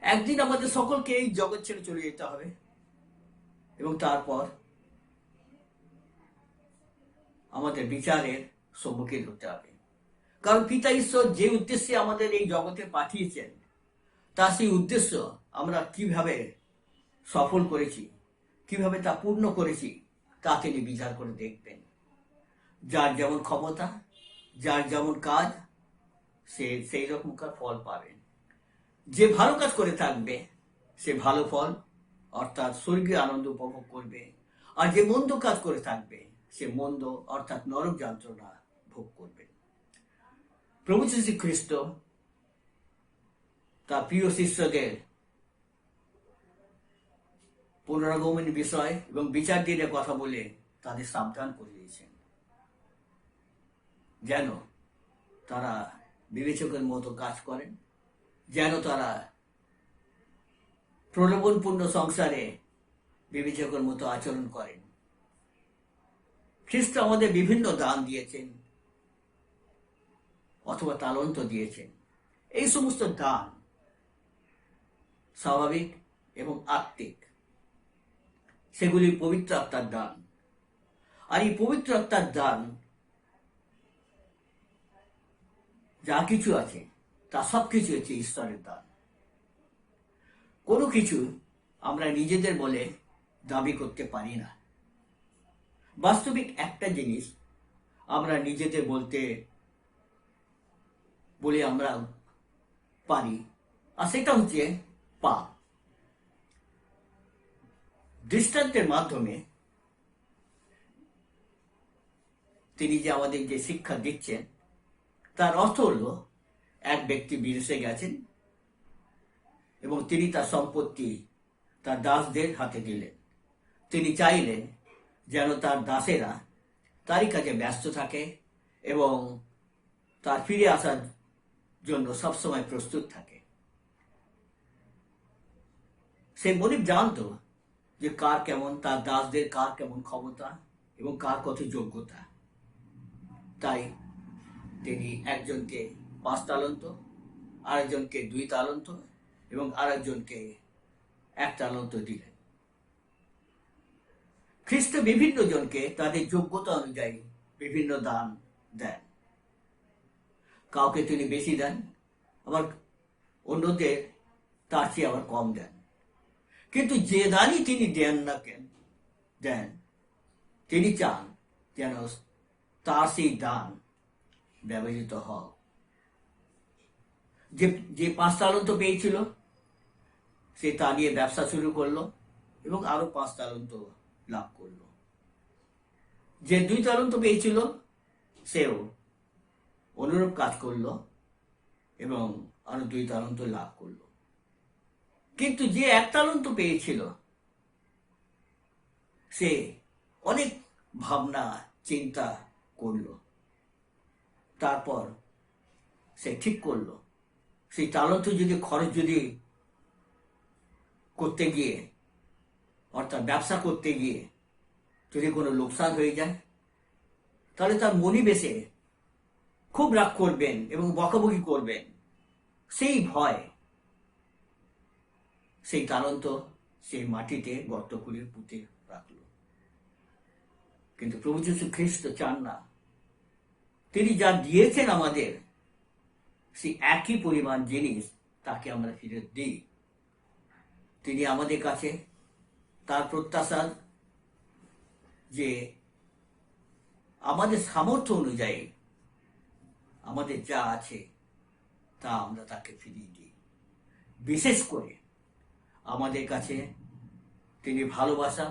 একদিন আমাদের সকলকে এই জগৎ ছেড়ে চলে যেতে হবে এবং তারপর আমাদের বিচারের সম্মুখীন হতে হবে। কারণ পিতা ঈশ্বর যে উদ্দেশ্যে আমাদের এই জগতে পাঠিয়েছেন, তা সেই উদ্দেশ্য আমরা কিভাবে সফল করেছি, কিভাবে তা পূর্ণ করেছি, তা তিনি বিচার করে দেখবেন। যার যেমন ক্ষমতা, যার যেমন কাজ, সে সেই রকমকার ফল পাবেন। যে ভালো কাজ করে থাকবে সে ভালো ফল অর্থাৎ স্বর্গীয় আনন্দ উপভোগ করবে, আর যে মন্দ কাজ করে থাকবে সে মন্দ অর্থাৎ নরক যন্ত্রণা ভোগ করবে। প্রভু যীশু খ্রিস্ট তার প্রিয় শিষ্যদের পুনরাগমনের বিষয় এবং বিচার দিনের কথা বলে তাদের সাবধান করে দিয়েছেন, যেন তারা বিবেচকের মতো কাজ করেন, যেন তারা প্রলোভনপূর্ণ সংসারে বিবেচকের মতো আচরণ করেন। খ্রিস্ট আমাদের বিভিন্ন দান দিয়েছেন অথবা তালন্ত দিয়েছেন। এই সমস্ত দান স্বাভাবিক এবং আত্মিক, সেগুলি পবিত্র আত্মার দান। আর এই পবিত্র আত্মার দান যা কিছু আছে তা সবকিছু হচ্ছে ঈশ্বরের দান। কোনো কিছু আমরা নিজেদের বলে দাবি করতে পারি না। বাস্তবিক একটা জিনিস আমরা নিজেদের বলে আমরা পারি, আর সেটা হচ্ছে পাপ। দৃষ্টান্তের মাধ্যমে তিনি যে আমাদের যে শিক্ষা দিচ্ছেন, তার অর্থ হলো এক ব্যক্তি বিদেশে গেছেন এবং তিনি তার সম্পত্তি তার দাসদের হাতে দিলেন। তিনি চাইলেন যেন তার দাসেরা তারই কাজে ব্যস্ত থাকে এবং তার ফিরে আসার জন্য সবসময় প্রস্তুত থাকে। সে মনিব জানতো যে কার কেমন, তার দাসদের কার কেমন ক্ষমতা এবং কার কত যোগ্যতা। তাই তিনি একজনকে 5 তালন্ত আরেকজনকে 2 তালন্ত এবং আরেকজনকে 1 তালন্ত দিলেন। খ্রিস্ট বিভিন্ন জনকে তাদের যোগ্যতা অনুযায়ী বিভিন্ন দান দেন। কাউকে তিনি বেশি দেন, আবার অন্যদের তার চেয়ে আবার কম দেন। কিন্তু যে দানই তিনি দেন না কেন দেন, তিনি চান যেন তার সেই দান ব্যবহৃত হয়। যে যে 5 তালন্ত পেয়েছিল সে তা নিয়ে ব্যবসা শুরু করলো এবং আরো 5 তালন্ত লাভ করলো। যে 2 তালন্ত পেয়েছিল সেও অনুরূপ কাজ করলো এবং আরো 2 তালন্ত লাভ করলো। কিন্তু যে 1 তালন্ত পেয়েছিল সে অনেক ভাবনা চিন্তা করলো, তারপর সে ঠিক করলো সেই তালন্ত যদি খরচ যদি করতে গিয়ে অর্থাৎ ব্যবসা করতে গিয়ে যদি কোনো লোকসান হয়ে যায় তাহলে তার মনিব এসে খুব রাগ করবেন এবং বকাবকি করবেন। সেই ভয় সেই তালন্ত সেই মাটিতে গর্ত করে পুঁতে রাখলো। কিন্তু প্রভু যীশু খ্রিস্ট চান না, তিনি যা দিয়েছেন আমাদের সেই একই পরিমাণ জিনিস তাকে আমরা ফিরত দিই। তিনি আমাদের কাছে তার প্রত্যাশা যে আমাদের সামর্থ্য অনুযায়ী আমাদের যা আছে তা আমরা তাকে ফিরিয়ে দিই। বিশেষ করে আমাদের কাছে তিনি ভালোবাসা,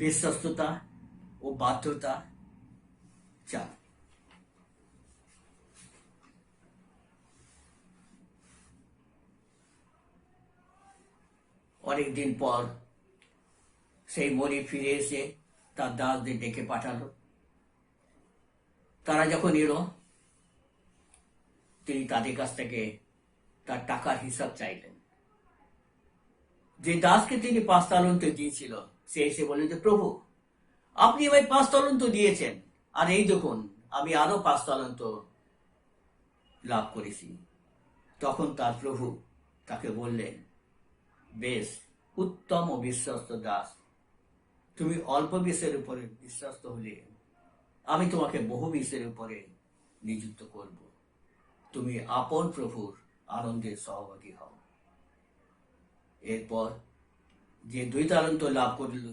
বিশ্বস্ততা ও বাধ্যতা চান। অনেকদিন পর সেই মনিব ফিরে এসে তার দাসদের ডেকে পাঠালো। তারা যখন এলো তিনি তাদের কাছ থেকে তার টাকার হিসাব চাইলেন। যে দাসকে তিনি 5 তালন্ত দিয়েছিল সে এসে বলল যে প্রভু, আপনি আমায় 5 তালন্ত দিয়েছেন, আর এই দেখুন আমি আরো 5 তালন্ত লাভ করেছি। তখন তার প্রভু তাকে বললেন, বেশ উত্তম ও বিশ্বস্ত দাস, তুমি অল্প বিষয়ের উপরে বিশ্বস্ত হলে আমি তোমাকে বহু বিষয়ের উপরে নিযুক্ত করব। তুমি আপন প্রভুর আনন্দের সহভাগী হও। এরপর যে 2 তালন্ত লাভ করল,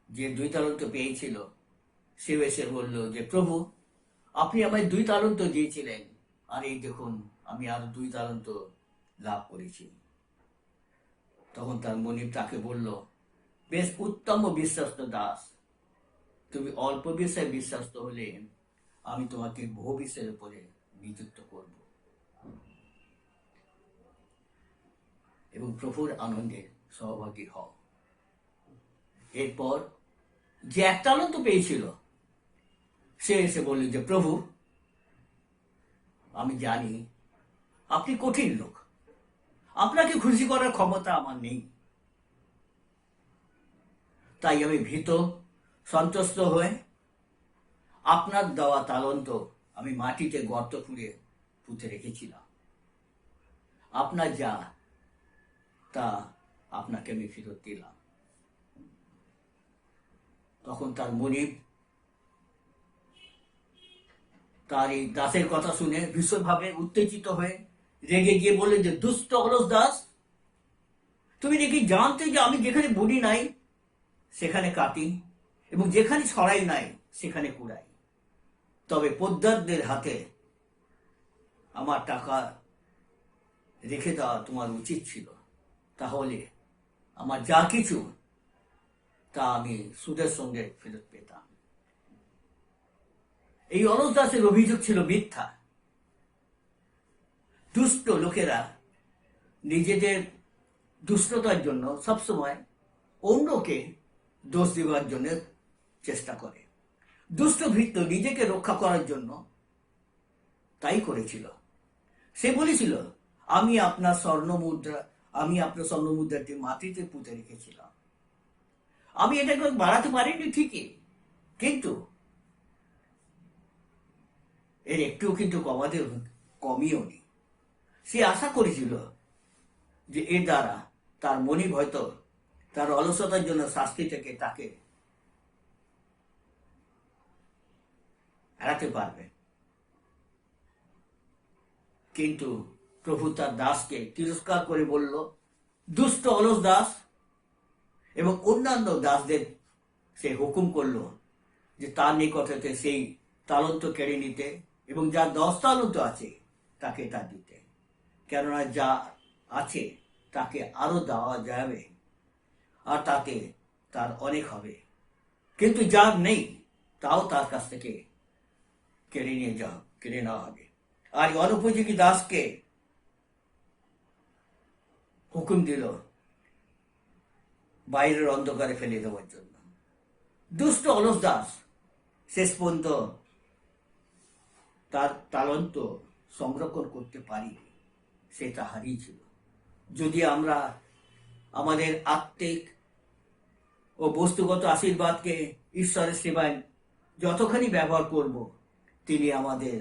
যে 2 তালন্ত পেয়েছিল, সে এসে বলল যে প্রভু, আপনি আমায় 2 তালন্ত দিয়েছিলেন, আর এই দেখুন আমি আরো 2 তালন্ত লাভ করেছি। তখন তার মনিব তাকে বলল, বেশ উত্তম ও বিশ্বস্ত দাস, তুমি অল্প বিষয়ে বিশ্বস্ত হলে আমি তোমাকে বহু বিষয়ের উপরে নিযুক্ত করব এবং প্রভুর আনন্দের সহভাগী হও। এরপর যে 1 তালন্ত পেয়েছিল সে এসে বলল যে প্রভু, আমি জানি আপনি কঠিন লোক, আপনাকে খুশি করার ক্ষমতা আমার নেই, তাই আমি ভীত সন্তুষ্ট হয়ে আপনার দেওয়া তালন্ত আমি মাটিতে গর্ত খুঁড়ে পুঁতে রেখেছিলাম। আপনার যা তা আপনাকে আমি ফেরত দিলাম। তখন তার মনিব তার এই দাসের কথা শুনে ভীষণভাবে উত্তেজিত হয়ে রেগে গিয়ে বললেন যে দুষ্ট অলস দাস, তুমি নাকি জানতে যে আমি যেখানে বুড়ি নাই সেখানে কাটি এবং যেখানে ছড়াই নাই সেখানে কুড়াই। তবে পোদ্দারদের হাতে আমার টাকা রেখে দেওয়া তোমার উচিত ছিল, তাহলে আমার যা কিছু তা আমি সুদের সঙ্গে ফেরত পেতাম। এই অলস দাসের অভিযোগ ছিল মিথ্যা। দুষ্ট লোকেরা নিজেদের দুষ্টতার জন্য সবসময় অন্যকে দোষ দেওয়ার জন্য চেষ্টা করে। দুষ্ট ভৃত্য নিজেকে রক্ষা করার জন্য তাই করেছিল। সে বলেছিল, আমি আপনার স্বর্ণ মুদ্রাটি মাটিতে পুঁতে রেখেছিলাম, আমি এটাকে বাড়াতে পারিনি ঠিকই, কিন্তু এর একটু কিন্তু কমিও নি। সে আশা করেছিল যে এর দ্বারা তার মনিব হয়তো তার অলসতার জন্য শাস্তি থেকে তাকে এড়াতে পারবে। কিন্তু প্রভু তার দাসকে তিরস্কার করে বলল, দুষ্ট অলস দাস, এবং অন্যান্য দাসদের সে হুকুম করলো যে তার নিকট হতে সেই তালন্ত কেড়ে নিতে এবং যার 10 তালন্ত আছে তাকে তা দিতে, কেননা যা আছে তাকে আরো দেওয়া যাবে আর তাতে তার অনেক হবে, কিন্তু যার নেই তাও তার কাছ থেকে কেড়ে নেওয়া হবে। আর অনুপযোগী দাসকে হুকুম দিল বাইরের অন্ধকারে ফেলে দেওয়ার জন্য। দুষ্ট অলস দাস শেষ পর্যন্ত তার তালন্ত সংরক্ষণ করতে পারি, সেটা হারিয়েছিল। যদি আমরা আমাদের আত্মিক ও বস্তুগত আশীর্বাদকে ঈশ্বরের সেবায় যতখানি ব্যবহার করব, তিনি আমাদের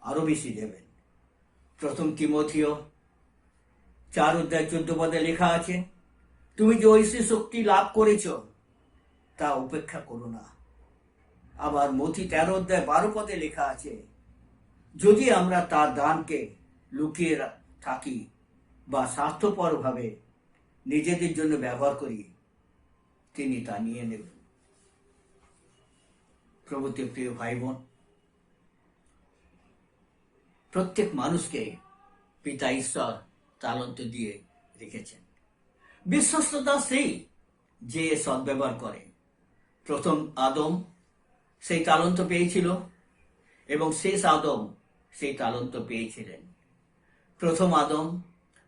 আরো বেশি দেবেন। 1 তিমথিও 4:14 লেখা আছে, তুমি যে ঐশ্বরিক শক্তি লাভ করেছ তা উপেক্ষা করো না। আবার মথি 13:12 লেখা আছে, যদি আমরা তার দানকে লুকিয়ে থাকি বা স্বার্থপর ভাবে নিজেদের জন্য ব্যবহার করি, তিনি তা নিয়ে নেবেন। প্রভুতে প্রিয় ভাই বোন, প্রত্যেক মানুষকে পিতা ঈশ্বর তালন্ত দিয়ে রেখেছেন। বিশ্বস্ততা সেই যে সদ্ব্যবহার করে। প্রথম আদম সেই তালন্ত পেয়েছিল এবং শেষ আদম সেই তালন্ত পেয়েছিলেন। প্রথম আদম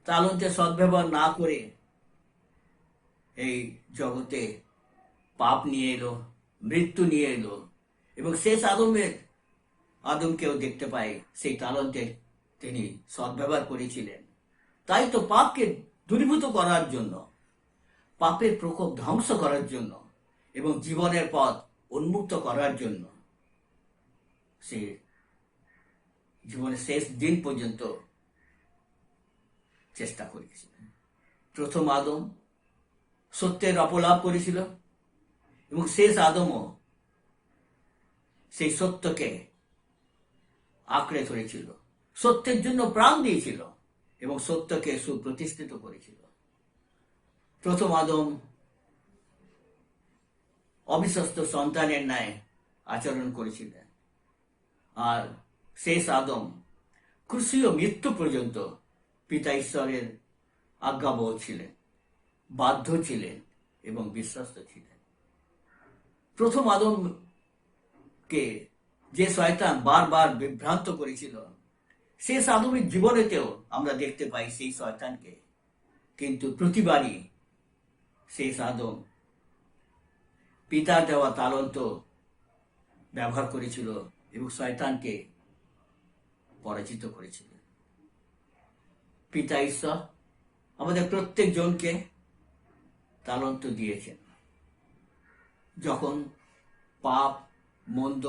তালন্তের সদ্ব্যবহার না করে এই জগতে পাপ নিয়ে এলো, মৃত্যু নিয়ে এলো, এবং শেষ আদমকেও দেখতে পাই সেই তালন্তে তিনি সদ্ব্যবহার করেছিলেন। তাই তো পাপকে দূরীভূত করার জন্য, পাপের প্রকোপ ধ্বংস করার জন্য এবং জীবনের পথ উন্মুক্ত করার জন্য সে জীবনের শেষ দিন পর্যন্ত চেষ্টা করেছিলেন। প্রথম আদম সত্যের অপলাপ করেছিল এবং শেষ আদমও সেই সত্যকে আঁকড়ে ধরেছিল, সত্যের জন্য প্রাণ দিয়েছিল এবং সত্যকে সুপ্রতিষ্ঠিত করেছিল। প্রথম আদম অবিশ্বস্ত সন্তানের ন্যায় আচরণ করেছিলেন, আর শেষ আদম ক্রুশীয় মৃত্যু পর্যন্ত পিতা ঈশ্বরের আজ্ঞাবহ ছিলেন, বাধ্য ছিলেন এবং বিশ্বস্ত ছিলেন। প্রথম আদমকে যে শয়তান বারবার বিভ্রান্ত করেছিল, শেষ আদমের জীবনেতেও আমরা দেখতে পাই সেই শয়তানকে, কিন্তু প্রতিবারই শেষ আদম পিতার দেওয়া তালন্ত ব্যবহার করেছিল এবং শয়তানকে পরাজিত করেছিল। পিতা ঈশ্বর আমাদের প্রত্যেক জনকে তালন্ত দিয়েছেন। যখন পাপ মন্দ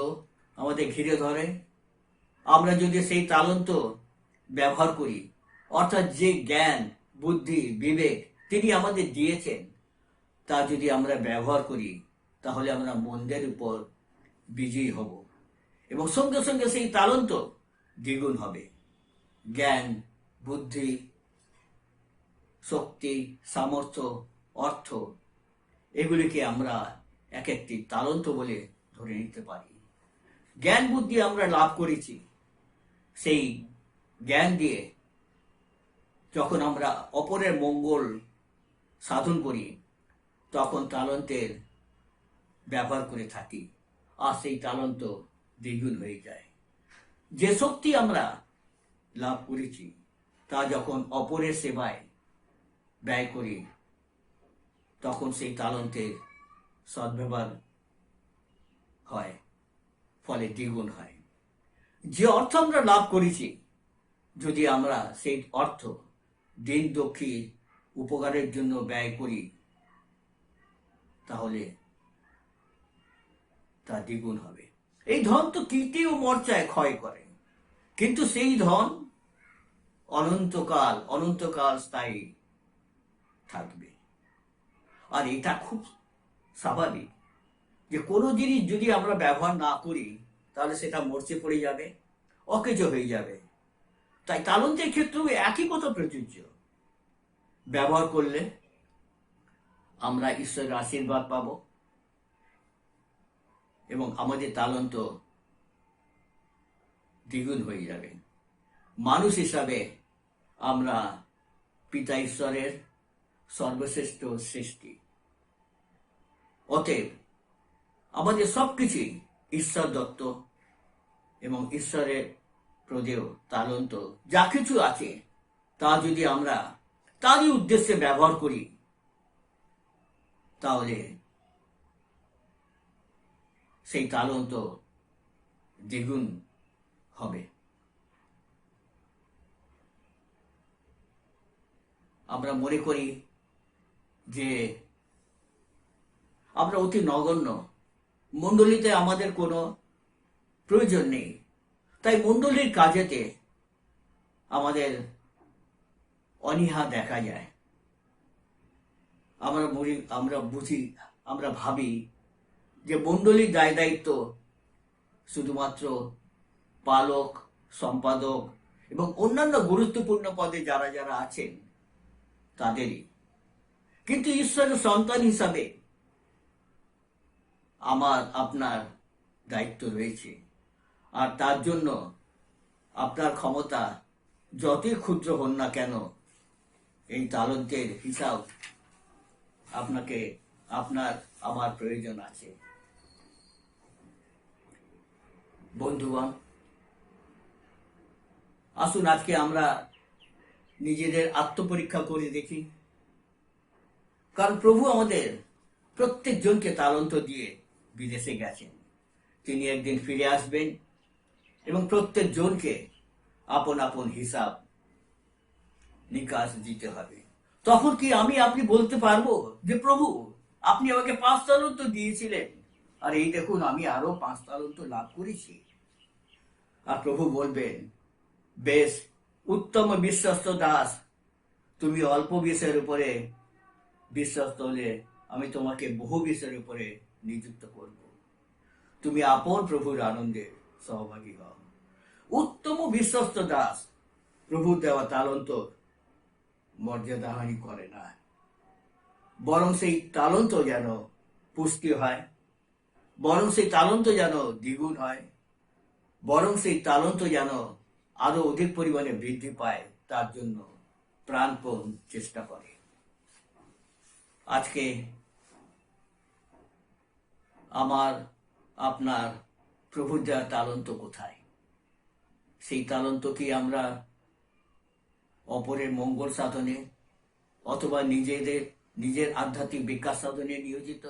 আমাদের ঘিরে ধরে, আমরা যদি সেই তালন্ত ব্যবহার করি, অর্থাৎ যে জ্ঞান, বুদ্ধি, বিবেক তিনি আমাদের দিয়েছেন, তা যদি আমরা ব্যবহার করি, তাহলে আমরা মন্দের উপর বিজয়ী হব এবং সঙ্গে সঙ্গে সেই তালন্ত দ্বিগুণ হবে। জ্ঞান, বুদ্ধি, শক্তি, সামর্থ্য, অর্থ, এগুলিকে আমরা এক একটি তালন্ত বলে ধরে নিতে পারি। জ্ঞান বুদ্ধি আমরা লাভ করেছি, সেই জ্ঞান দিয়ে যখন আমরা অপরের মঙ্গল সাধন করি, তখন তালন্তের ব্যবহার করে থাকি, আর সেই তালন্ত দ্বিগুণ হয়ে যায়। যে শক্তি আমরা লাভ করেছি তা যখন অপরের সেবায় ব্যয় করি, তখন সেই তালন্তের সদ্ব্যবহার হয়, ফলে দ্বিগুণ হয়। যে অর্থ আমরা লাভ করেছি, যদি আমরা সেই অর্থ দিন দক্ষী উপকারের জন্য ব্যয় করি, তাহলে তা দ্বিগুণ হবে। এই ধন তো কীর্তি ও মর্যায় ক্ষয় করে, কিন্তু সেই ধন অনন্তকাল অনন্তকাল স্থায়ী থাকবে। আর এটা খুব স্বাভাবিক যে কোনো জিনিস যদি আমরা ব্যবহার না করি তাহলে সেটা মরচে পড়ে যাবে, অকেজো হয়ে যাবে। তাই তালন্তের ক্ষেত্রেও একই কথা প্রযোজ্য। ব্যবহার করলে আমরা ঈশ্বরের আশীর্বাদ পাব এবং আমাদের তালন্ত দ্বিগুণ হয়ে যাবে। মানুষ হিসাবে আমরা পিতা ঈশ্বরের সর্বশ্রেষ্ঠ সৃষ্টি। অতএব আমাদের সবকিছুই ঈশ্বর দত্ত এবং ঈশ্বরের প্রদেয় তালন্ত যা কিছু আছে তা যদি আমরা তারই উদ্দেশ্যে ব্যবহার করি তাহলে সেই তালন্ত দ্বিগুণ হবে। আমরা মনে করি যে আমরা অতি নগণ্য, মণ্ডলীতে আমাদের কোনো প্রয়োজন নেই, তাই মণ্ডলীর কাজেতে আমাদের অনীহা দেখা যায়। আমরা ভাবি যে মণ্ডলীর দায় দায়িত্ব শুধুমাত্র পালক, সম্পাদক এবং অন্যান্য গুরুত্বপূর্ণ পদে যারা যারা আছেন তাদেরই। কিন্তু ঈশ্বরের সন্তান হিসাবে আমার আপনার দায়িত্ব রয়েছে, আর তার জন্য আপনার ক্ষমতা যতই ক্ষুদ্র হন না কেন এই তালন্তের হিসাব আমার প্রয়োজন আছে। বন্ধুগণ, আসুন আজকে আমরা নিজেদের আত্মপরীক্ষা করে দেখি। কারণ প্রভু আমাদের প্রত্যেকজনকে তালন্ত দিয়ে বিদেশে গেছেন। তিনি একদিন ফিরে আসবেন এবং প্রত্যেকজনকে আপন আপন হিসাব নিকাশ দিতে হবে। তখন কি আপনি বলতে পারবো যে প্রভু আপনি আমাকে 5 তালন্ত দিয়েছিলেন, আর এই দেখুন আমি আরো 5 তালন্ত লাভ করেছি? আর প্রভু বলবেন, বেশ উত্তম বিশ্বস্ত দাস, তুমি অল্প বিষয়ের উপরে বিশ্বস্ত হলে আমি তোমাকে বহু বিষয়ের উপরে নিযুক্ত করব। তুমি আপন প্রভুর আনন্দে সহভাগী হও। উত্তম বিশ্বস্ত দাস প্রভুর দেওয়া তালন্ত মর্যাদাহানি করে না, বরং সেই তালন্ত যেন পুষ্টি হয়, বরং সেই তালন্ত যেন দ্বিগুণ হয়, বরং সেই তালন্ত যেন আরো অধিক পরিমাণে বৃদ্ধি পায়, তার জন্য প্রাণপণ চেষ্টা করে। আজকে আমার আপনার প্রভুর দেওয়া তালন্ত কোথায়? সেই তালন্ত কি আমরা অপরের মঙ্গল সাধনে অথবা নিজের আধ্যাত্মিক বিকাশ সাধনে নিয়োজিত,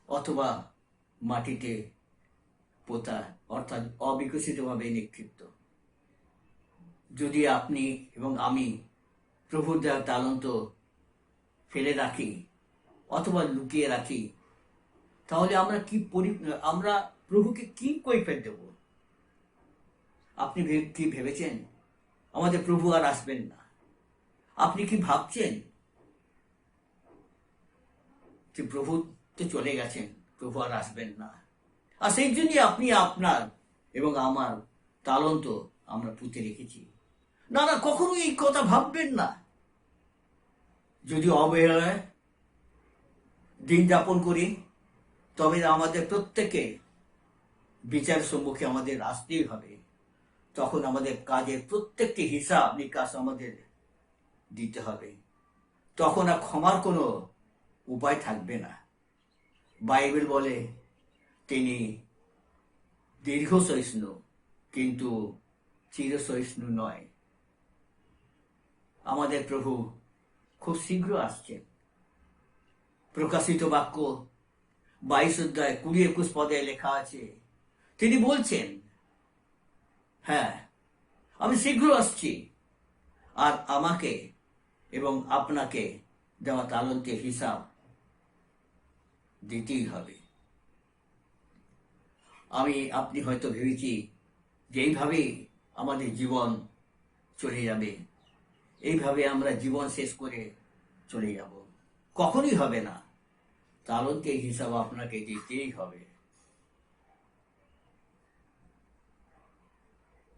অথবা মাটিতে পোতা অর্থাৎ অবিকশিতভাবে নিক্ষিপ্ত? যদি আপনি এবং আমি প্রভুর দেওয়া তালন্ত ফেলে রাখি অথবা লুকিয়ে রাখি, তাহলে আমরা প্রভুকে কি কৈফিয়ত দেব? আপনি কি ভেবেছেন আমাদের প্রভু আর আসবেন না? আপনি কি ভাবছেন যে প্রভু তো চলে গেছেন, প্রভু আর আসবেন না? আর সেই জন্যই আপনি আপনার এবং আমার তালন্ত আমরা পুঁতে রেখেছি। না, কখনো এই কথা ভাববেন না। যদি অবহেলায় দিন যাপন করি তবে আমাদের প্রত্যেকে বিচার সম্মুখে আমাদের আসতেই হবে। তখন আমাদের কাজের প্রত্যেকটি হিসাব নিকাশ আমাদের দিতে হবে। তখন আর ক্ষমার কোনো উপায় থাকবে না। বাইবেল বলে তিনি দীর্ঘ সহিষ্ণু কিন্তু চির সহিষ্ণু নয়। আমাদের প্রভু খুব শীঘ্র আসছেন। প্রকাশিত বাক্য 22 অধ্যায় 20-21 পদে লেখা আছে, তিনি বলছেন, হ্যাঁ আমি শীঘ্র আসছি, আর আমাকে এবং আপনাকে দেওয়া তালন্তের হিসাব দিতেই হবে। আপনি হয়তো ভেবেছি যে এইভাবেই আমাদের জীবন চলে যাবে, এইভাবে আমরা জীবন শেষ করে চলে যাব, কখনই হবে না। তালন্তের হিসাব আপনাকে দিতেই হবে।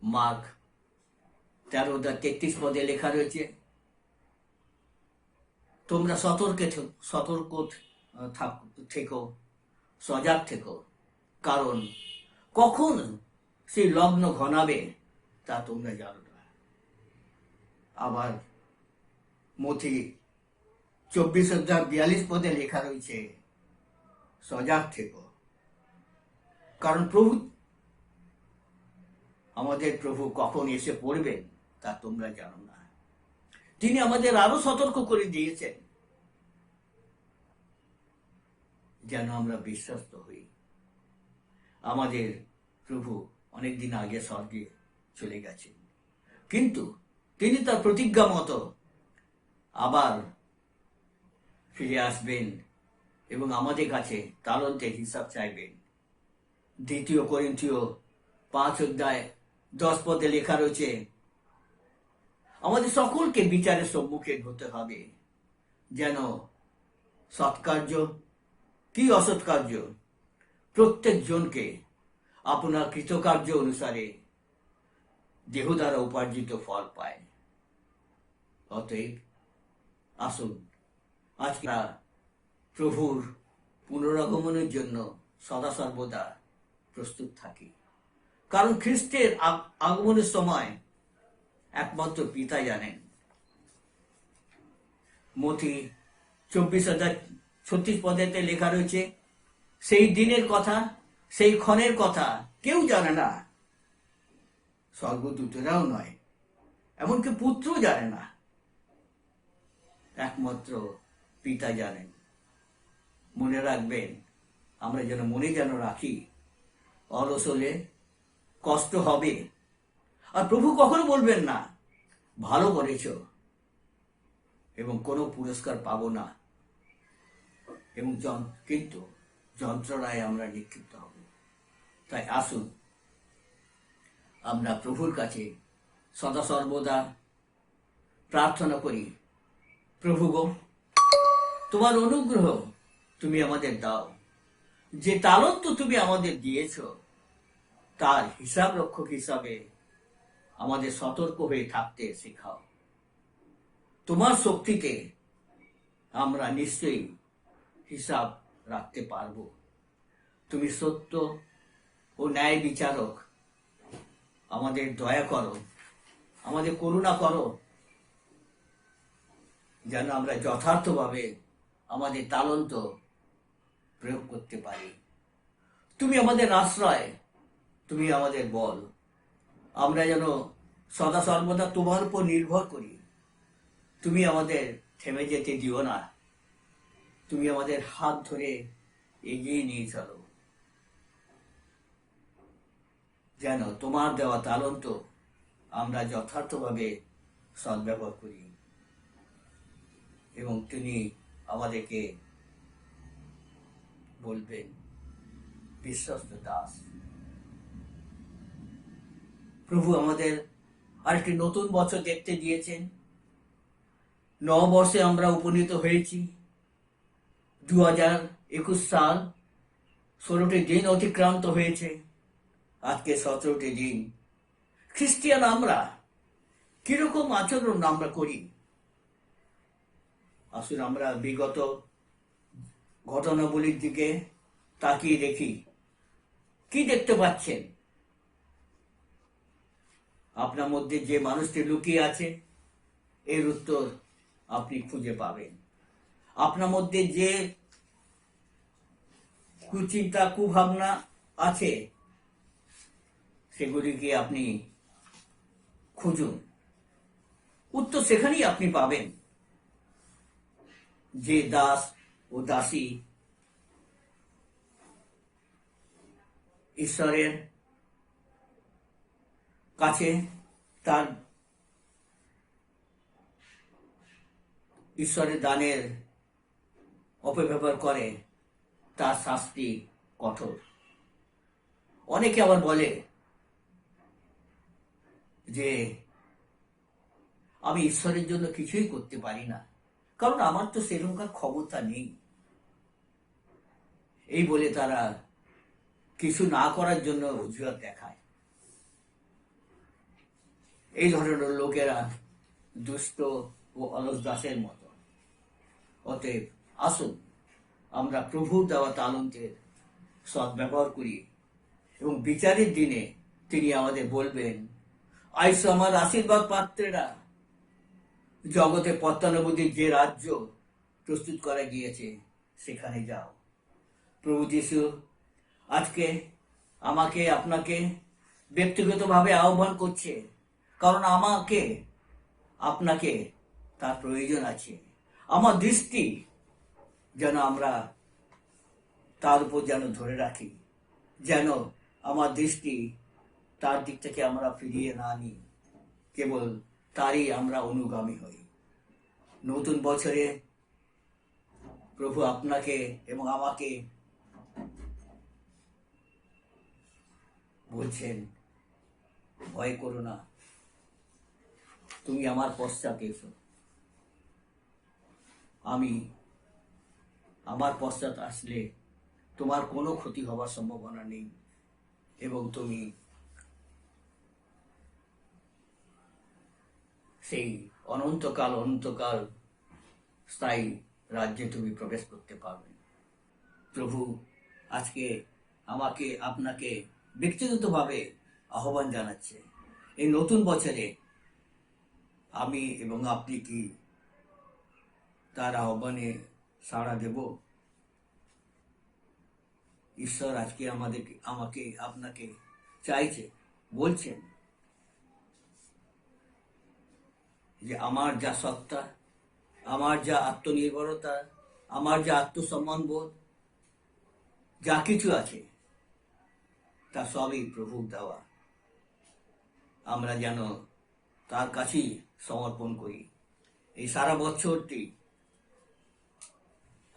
মার্ক 13:33 পদে লেখা রয়েছে, তোমরা সতর্ক থেকো, সজাগ থেকো, কারণ কখন সেই লগ্ন ঘনাবে তা তোমরা জানো না। আবার মথি 24:42 পদে লেখা রয়েছে, সজাগ থেকো, কারণ আমাদের প্রভু কখন এসে পড়বেন তা তোমরা জানো না। তিনি আমাদের আরো সতর্ক করে দিয়েছেন যেন আমরা বিশ্বস্ত হই। আমাদের প্রভু অনেকদিন আগে স্বর্গে চলে গেছেন, কিন্তু তিনি তার প্রতিজ্ঞা মতো আবার ফিরে আসবেন এবং আমাদের কাছে তালন্তের হিসাব চাইবেন। 2 কোরিন্থীয় 5:10 পদে লেখা রয়েছে, আমাদের সকলকে বিচারের সম্মুখে হতে হবে, যেন সৎকার্য কি অসৎকার্য প্রত্যেক জনকে আপনার কৃতকার্য অনুসারে দেহ দ্বারা উপার্জিত ফল পায়। অতএব আসুন আজকে প্রভুর পুনরাগমনের জন্য সদা সর্বদা প্রস্তুত থাকি, কারণ খ্রিস্টের আগমনের সময় একমাত্র পিতা জানেন। মথি 24:36 পদেতে লেখা রয়েছে, সেই দিনের কথা, সেই ক্ষণের কথা কেউ জানে না, স্বর্গদূতেরাও নয়, এমনকি পুত্র জানে না, একমাত্র পিতা জানেন। মনে রাখবেন, আমরা যেন রাখি, অলস হলে কষ্ট হবে, আর প্রভু কখনো বলবেন না ভালো করেছ এবং কোনো পুরস্কার পাবো না, এবং কিন্তু যন্ত্রণায় আমরা নিক্ষিপ্ত হব। তাই আসুন আমরা প্রভুর কাছে সদা সর্বদা প্রার্থনা করি, প্রভু গো, তোমার অনুগ্রহ তুমি আমাদের দাও, যে তালন্ত তুমি আমাদের দিয়েছ তার হিসাব রক্ষক হিসাবে আমাদের সতর্ক হয়ে থাকতে শেখাও। তোমার শক্তিতে আমরা নিশ্চয়ই হিসাব রাখতে পারব। তুমি সত্য ও ন্যায় বিচারক, আমাদের দয়া করো, আমাদের করুণা করো, যেন আমরা যথার্থভাবে আমাদের তালন্ত প্রয়োগ করতে পারি। তুমি আমাদের আশ্রয়, তুমি আমাদের বল, আমরা যেন সদা সর্বদা তোমার উপর নির্ভর করি। তুমি আমাদের থেমে যেতে দিও না, তুমি আমাদের হাত ধরে এগিয়ে নিয়ে চলো, যেন তোমার দেওয়া তালন্ত আমরা যথার্থভাবে সদ্ব্যবহার করি এবং তিনি আমাদেরকে বলবেন, বিশ্বস্ত দাস। প্রভু আমাদের আরেকটি নতুন বছর দেখতে দিয়েছেন। নববর্ষে আমরা উপনীত হয়েছি। 2021 সাল 16টি দিন অতিক্রান্ত হয়েছে, আজকে 17টি দিন। খ্রিস্টিয়ান আমরা কিরকম আচরণ আমরা করি? আসুন আমরা বিগত ঘটনাবলীর দিকে তাকিয়ে দেখি, কি দেখতে পাচ্ছেন? আপনার মধ্যে যে মানুষটি লুকিয়ে আছে, এর উত্তর আপনি খুঁজে পাবেন। আপনার মধ্যে যে কুচিন্তা কুভাবনা আছে, সেগুলিকে আপনি খুঁজুন, উত্তর সেখানেই আপনি পাবেন। যে দাস ও দাসী ঈশ্বরের কাছে তার ঈশ্বরের দানের অপব্যবহার করে, তার শাস্তি কঠোর। অনেকে আবার বলে যে আমি ঈশ্বরের জন্য কিছুই করতে পারি না, কারণ আমার তো সেরকম ক্ষমতা নেই। এই বলে তারা কিছু না করার জন্য অজুহাত দেখায়। এই ধরনের লোকেরা দুষ্ট ও অলস দাসের মতো। অতএব আসুন আমরা প্রভুর দেওয়া তালন্তের সদ্ব্যবহার করি এবং বিচারের দিনে তিনি আমাদের বলবেন, আইসো আমার আশীর্বাদ পাত্রেরা, জগতে পত্তানুবুদ্ধির যে রাজ্য প্রস্তুত করা গিয়েছে সেখানে যাও। প্রভু যিশু আজকে আমাকে আপনাকে ব্যক্তিগতভাবে আহ্বান করছে, কারণ আমাকে আপনাকে তার প্রয়োজন আছে। আমার দৃষ্টি যেন আমরা তার উপর যেন ধরে রাখি, যেন আমার দৃষ্টি তার দিক থেকে আমরা ফিরিয়ে না নিই, কেবল তারই আমরা অনুগামী হই। নতুন বছরে প্রভু আপনাকে এবং আমাকে বলছেন, ভয় করো না, তুমি আমার পশ্চাতে এসো। আমি আমার পশ্চাৎ আসলে তোমার কোনো ক্ষতি হওয়ার সম্ভাবনা নেই এবং তুমি সেই অনন্তকাল স্থায়ী রাজ্যে তুমি প্রবেশ করতে পারবে। প্রভু আজকে আমাকে আপনাকে ব্যক্তিগতভাবে আহ্বান জানাচ্ছে, এই নতুন বছরে আমি এবং আপনি কি তার আহ্বানে সাড়া দেব? ঈশ্বর আজকে আমাকে আপনাকে চাইছে, বলছেন যে আমার যা সত্তা, আমার যা আত্মনির্ভরতা, আমার যা আত্মসম্মান বোধ, যা কিছু আছে তা সবই প্রভুর দেওয়া। আমরা যেন তার কাছেই সমর্পণ করি। এই সারা বছরটি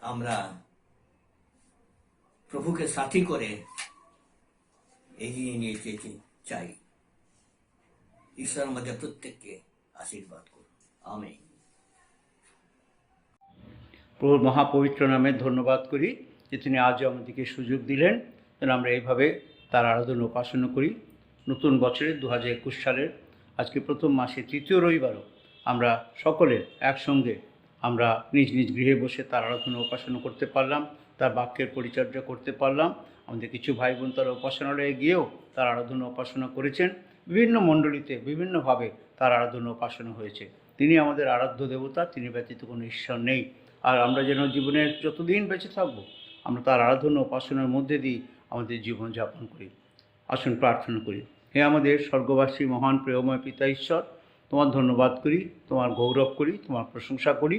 আমরা প্রভুকে সাথী করে এগিয়ে নিয়ে যেতে চাই। ঈশ্বর আমাদের প্রত্যেককে আশীর্বাদ করুন। আমিন। প্রভুর মহাপবিত্র নামে ধন্যবাদ করি যে তিনি আজও আমাদেরকে সুযোগ দিলেন যেন আমরা এইভাবে তার আরাধনা উপাসনা করি। নতুন বছরের 2021 সালের আজকে প্রথম মাসে 3য় রবিবারও আমরা সকলে একসঙ্গে আমরা নিজ নিজ গৃহে বসে তার আরাধনা উপাসনা করতে পারলাম, তার বাক্যের পরিচর্যা করতে পারলাম। আমাদের কিছু ভাই বোন তারা উপাসনালয়ে গিয়েও তার আরাধনা উপাসনা করেছেন। বিভিন্ন মণ্ডলীতে বিভিন্নভাবে তার আরাধনা উপাসনা হয়েছে। তিনি আমাদের আরাধ্য দেবতা, তিনি ব্যতীত কোনো ঈশ্বর নেই। আর আমরা যেন জীবনের যতদিন বেঁচে থাকবো আমরা তার আরাধনা উপাসনার মধ্যে দিয়ে আমাদের জীবনযাপন করি। আসুন প্রার্থনা করি। হে আমাদের স্বর্গবাসী মহান প্রেমময় পিতা ঈশ্বর, তোমার ধন্যবাদ করি, তোমার গৌরব করি, তোমার প্রশংসা করি।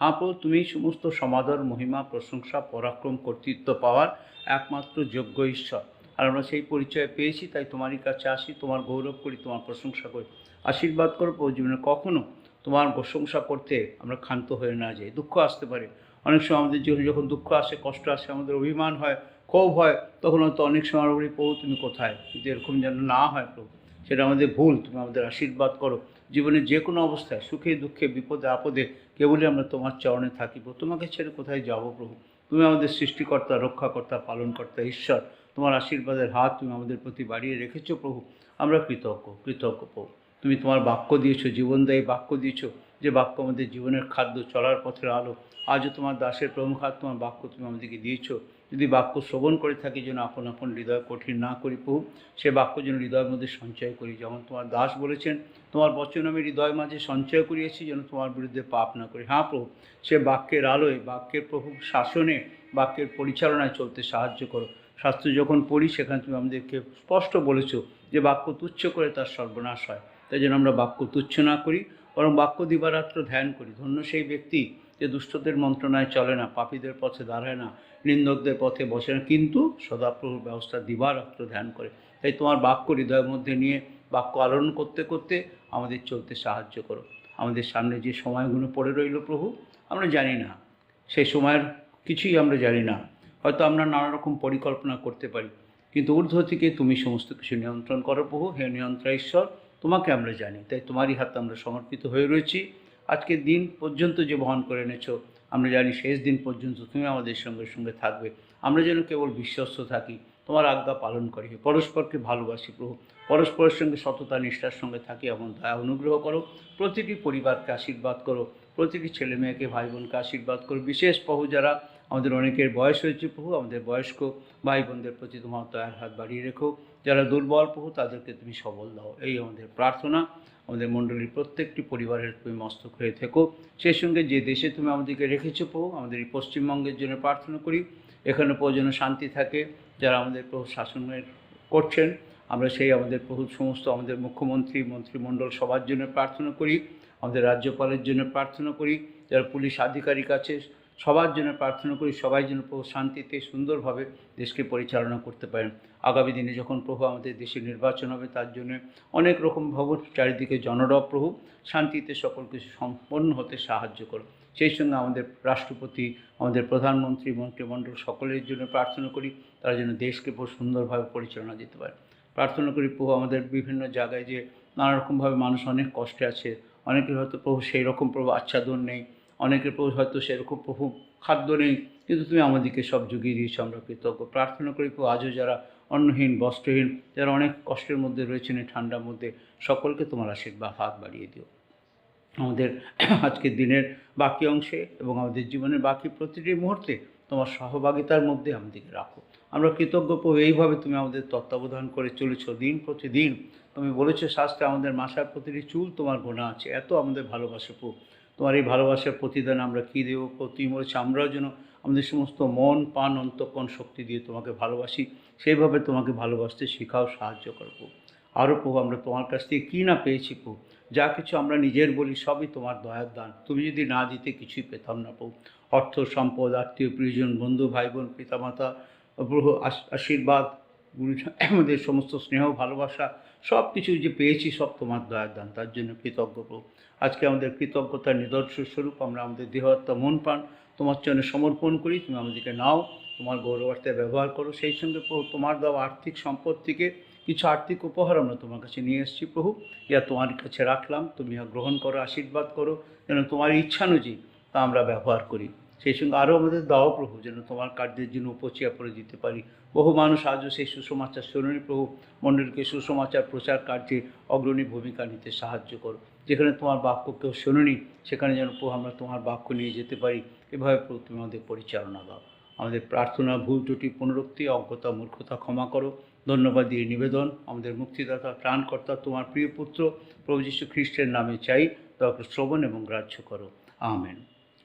প্রভু তুমি সমস্ত সমাদর, মহিমা, প্রশংসা, পরাক্রম, কর্তৃত্ব পাওয়ার একমাত্র যোগ্য ঈশ্বর। আর আমরা সেই পরিচয় পেয়েছি, তাই তোমারই কাছে আসি, তোমার গৌরব করি, তোমার প্রশংসা করি। আশীর্বাদ করো প্রভু, জীবনে কখনো তোমার প্রশংসা করতে আমরা ক্ষান্ত হয়ে না যাই। দুঃখ আসতে পারে, অনেক সময় আমাদের জীবনে যখন দুঃখ আসে, কষ্ট আসে, আমাদের অভিমান হয়, ক্ষোভ হয়, তখন হয়তো অনেক সময় বলি প্রভু তুমি কোথায়, কিন্তু এরকম যেন না হয় প্রভু, সেটা আমাদের ভুল। তুমি আমাদের আশীর্বাদ করো। জীবনের যে কোনো অবস্থায়, সুখে দুঃখে, বিপদে আপদে, কেবলই আমরা তোমার চরণে থাকিব। তোমাকে ছেড়ে কোথায় যাব প্রভু? তুমি আমাদের সৃষ্টিকর্তা, রক্ষাকর্তা, পালনকর্তা ঈশ্বর। তোমার আশীর্বাদের হাত তুমি আমাদের প্রতি বাড়িয়ে রেখেছো প্রভু। আমরা কৃতজ্ঞ প্রভু। তুমি তোমার বাক্য দিয়েছো, জীবনদায়ী বাক্য দিয়েছো, যে বাক্য আমাদের জীবনের খাদ্য, চলার পথের আলো। আজও তোমার দাসের প্রমুখ হাত তোমার বাক্য তুমি আমাদেরকে দিয়েছো। যদি বাক্য শ্রবণ করে থাকি যেন আপন আপন হৃদয় কঠিন না করি প্রভু, সে বাক্য যেন হৃদয়ের মধ্যে সঞ্চয় করি। যেমন তোমার দাস বলেছেন, তোমার বচন আমি হৃদয় মাঝে সঞ্চয় করিয়েছি যেন তোমার বিরুদ্ধে পাপ না করি। প্রভু, সে বাক্যের আলোয়, বাক্যের প্রভু শাসনে, বাক্যের পরিচালনায় চলতে সাহায্য করো। শাস্ত্র যখন পড়ি সেখানে তুমি আমাদেরকে স্পষ্ট বলেছো যে বাক্য তুচ্ছ করে তার সর্বনাশ হয়। তাই যেন আমরা বাক্য তুচ্ছ না করি, বরং বাক্য দিবারাত্র ধ্যান করি। ধন্য সেই ব্যক্তি যে দুষ্টদের মন্ত্রণায় চলে না, পাপীদের পথে দাঁড়ায় না, নিন্দকদের পথে বসে না, কিন্তু সদাপ্রভুর ব্যবস্থা দিবারাত্র ধ্যান করে। তাই তোমার বাক্য হৃদয়ের মধ্যে নিয়ে বাক্য আলোড়ন করতে করতে আমাদের চলতে সাহায্য করো। আমাদের সামনে যে সময়গুলো পড়ে রইল প্রভু, আমরা জানি না, সেই সময়ের কিছুই আমরা জানি না। হয়তো আমরা নানা রকম পরিকল্পনা করতে পারি, কিন্তু ঊর্ধ্ব থেকে তুমি সমস্ত কিছু নিয়ন্ত্রণ করো প্রভু। হে নিয়ন্ত্রণ ঈশ্বর, তোমাকে আমরা জানি, তাই তোমারই হাতে আমরা সমর্পিত হয়ে রয়েছি। আজকের দিন পর্যন্ত যে বহন করে এনেছো, আমরা জানি শেষ দিন পর্যন্ত তুমি আমাদের সঙ্গে সঙ্গে থাকবে। আমরা যেন কেবল বিশ্বস্ত থাকি, তোমার আজ্ঞা পালন করি, পরস্পরকে ভালোবাসি প্রভু, পরস্পরের সঙ্গে সততা নিষ্ঠার সঙ্গে থাকি এমন দয়া অনুগ্রহ করো। প্রতিটি পরিবারকে আশীর্বাদ করো, প্রতিটি ছেলে মেয়েকে ভাই বোনকে আশীর্বাদ করো। বিশেষ প্রভু যারা আমাদের অনেকের বয়স হয়েছে প্রভু, আমাদের বয়স্ক ভাই বোনদের প্রতি তোমার দয়ার হাত বাড়িয়ে রেখো। যারা দুর্বল প্রভু তাদেরকে তুমি সবল দাও, এই আমাদের প্রার্থনা। আমাদের মণ্ডলীর প্রত্যেকটি পরিবারের তুমি মস্তক হয়ে থেকো। সেই সঙ্গে যে দেশে তুমি আমাদেরকে রেখেছো প্রভু, আমাদের এই পশ্চিমবঙ্গের জন্য প্রার্থনা করি, এখানে প্রভু যেন শান্তি থাকে। যারা আমাদের প্রভু শাসনের করছেন, আমরা সেই আমাদের প্রভু সমস্ত আমাদের মুখ্যমন্ত্রী মন্ত্রিমণ্ডল সবার জন্য প্রার্থনা করি, আমাদের রাজ্যপালের জন্য প্রার্থনা করি, যারা পুলিশ আধিকারিক আছে সবার জন্য প্রার্থনা করি। সবাই যেন প্রভু শান্তিতে সুন্দরভাবে দেশকে পরিচালনা করতে পারেন। আগামী দিনে যখন প্রভু আমাদের দেশে নির্বাচন হবে, তার জন্য অনেক রকম ভবন চারিদিকে জনরব প্রভু, শান্তিতে সকল কিছু সম্পন্ন হতে সাহায্য করো। সেই সঙ্গে আমাদের রাষ্ট্রপতি, আমাদের প্রধানমন্ত্রী, মন্ত্রিমণ্ডল সকলের জন্য প্রার্থনা করি, তারা যেন দেশকে বহু সুন্দরভাবে পরিচালনা দিতে পারে। প্রার্থনা করি প্রভু আমাদের বিভিন্ন জায়গায় যে নানা রকমভাবে মানুষ অনেক কষ্টে আছে, অনেকের হয়তো প্রভু সেই রকম প্রভু আচ্ছাদন নেই, অনেকের প্রভু হয়তো সেরকম প্রভু খাদ্য নেই, কিন্তু তুমি আমাদেরকে সব জুগিয়ে দিয়েছো, আমরা কৃতজ্ঞ। প্রার্থনা করি প্রভু আজও যারা অন্নহীন বস্ত্রহীন, যারা অনেক কষ্টের মধ্যে রয়েছেন এই ঠান্ডার মধ্যে, সকলকে তোমার আশীর্বাদ হাত বাড়িয়ে দিও। আমাদের আজকের দিনের বাকি অংশে এবং আমাদের জীবনের বাকি প্রতিটি মুহূর্তে তোমার সহভাগিতার মধ্যে আমাদেরকে রাখো। আমরা কৃতজ্ঞ প্রভু, এইভাবে তুমি আমাদের তত্ত্বাবধান করে চলেছো দিন প্রতিদিন। তুমি বলেছো শাস্ত্রে আমাদের মাথার প্রতিটি চুল তোমার গোনা আছে, এত আমাদের ভালোবাসা প্রভু। তোমার এই ভালোবাসার প্রতিদান আমরা কী দেবো প্রভু? তুমি বলেছো আমরাও যেন আমাদের সমস্ত মন প্রাণ অন্তঃকরণ শক্তি দিয়ে তোমাকে ভালোবাসি, সেইভাবে তোমাকে ভালোবাসতে শেখাও, সাহায্য করো প্রভু। আরও প্রভু আমরা তোমার কাছ থেকে কী না পেয়েছি প্রভু, যা কিছু আমরা নিজের বলি সবই তোমার দয়ার দান। তুমি যদি না দিতে কিছুই পেতাম না প্রভু। অর্থ সম্পদ, আত্মীয় প্রিয়জন, বন্ধু ভাই বোন, পিতামাতা প্রভু, আশীর্বাদ, আমাদের সমস্ত স্নেহ ভালোবাসা সব কিছু যে পেয়েছি সব তোমার দয়ার দান, তার জন্য কৃতজ্ঞ প্রভু। আজকে আমাদের কৃতজ্ঞতার নিদর্শন স্বরূপ আমরা আমাদের দেহাত্মা মন প্রাণ তোমার জন্য সমর্পণ করি। তুমি আমাদেরকে নাও, তোমার গৌরবার্থে ব্যবহার করো। সেই সঙ্গে প্রভু তোমার দেওয়া আর্থিক সম্পদ থেকে কিছু আর্থিক উপহার আমরা তোমার কাছে নিয়ে এসেছি প্রভু, ইয়া তোমার কাছে রাখলাম। তুমি গ্রহণ করো, আশীর্বাদ করো, যেন তোমার ইচ্ছানুযায়ী তা আমরা ব্যবহার করি। সেই সঙ্গে আরও আমাদের দাও প্রভু, যেন তোমার কার্যের জন্য উপচিয়া পড়ে দিতে পারি। বহু মানুষ আজও সেই সুসমাচার শোনেনি প্রভু, মণ্ডলীকে সুসমাচার প্রচার কার্যে অগ্রণী ভূমিকা নিতে সাহায্য করো। যেখানে তোমার বাক্য কেউ শোনেনি, সেখানে যেন প্রভু আমরা তোমার বাক্য নিয়ে যেতে পারি। এভাবে প্রভু তুমি আমাদের পরিচালনা দাও। আমাদের প্রার্থনা, ভুল ত্রুটি, পুনরুক্তি, অজ্ঞতা, মূর্খতা ক্ষমা করো। ধন্যবাদ দিয়ে নিবেদন আমাদের মুক্তিদাতা ত্রাণকর্তা তোমার প্রিয় পুত্র প্রভু যীশু খ্রিস্টের নামে চাই, দয়া করে শ্রবণ এবং গ্রাহ্য করো। আমেন।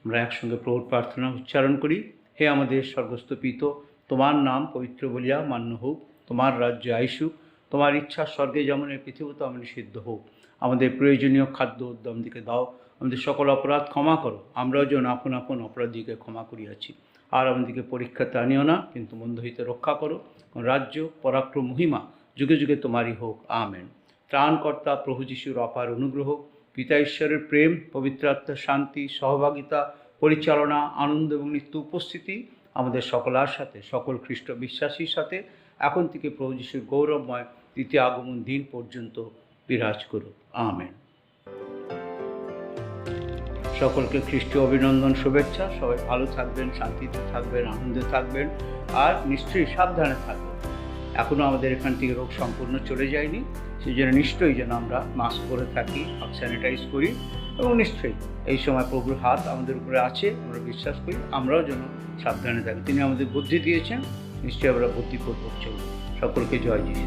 আমরা একসঙ্গে প্রভুর প্রার্থনা উচ্চারণ করি। হে আমাদের স্বর্গস্থ পিত, তোমার নাম পবিত্র বলিয়া মান্য হোক, তোমার রাজ্য আইসুক, তোমার ইচ্ছা স্বর্গে যেমন এই পৃথিবীতে আমাদের সিদ্ধ হোক। আমাদের প্রয়োজনীয় খাদ্য উদ্যম দিকে দাও, আমাদের সকল অপরাধ ক্ষমা করো, আমরাও যেন আপন আপন অপরাধীকে ক্ষমা করিয়াছি। আর আমাদেরকে পরীক্ষাতে আনিও না, কিন্তু মন্দ হইতে রক্ষা করো। রাজ্য, পরাক্রম, মহিমা যুগে যুগে তোমারই হোক। আমেন। ত্রাণকর্তা প্রভু যিশুর অপার অনুগ্রহ, পিতা ঈশ্বরের প্রেম, পবিত্র আত্মার শান্তি, সহভাগিতা, পরিচালনা, আনন্দ এবং নিত্য উপস্থিতি আমাদের সকলের সাথে, সকল খ্রিস্ট বিশ্বাসীর সাথে এখন থেকে প্রভু যিশুর গৌরবময় দ্বিতীয় আগমন দিন পর্যন্ত বিরাজ করুক। আমেন। সকলকে খ্রিস্টীয় অভিনন্দন, শুভেচ্ছা। সবাই ভালো থাকবেন, শান্তিতে থাকবেন, আনন্দে থাকবেন, আর নিশ্চয়ই সাবধানে থাকবেন। এখনও আমাদের এখান থেকে রোগ সম্পূর্ণ চলে যায়নি, সেই জন্য নিশ্চয়ই যেন আমরা মাস্ক পরে থাকি, হাত স্যানিটাইজ করি, এবং নিশ্চয়ই এই সময় প্রভুর হাত আমাদের উপরে আছে, আমরা বিশ্বাস করি। আমরাও যেন সাবধানে থাকি। তিনি আমাদের বুদ্ধি দিয়েছেন, নিশ্চয়ই আমরা বুদ্ধিপূর্বক চলব। সকলকে জয় যিশু।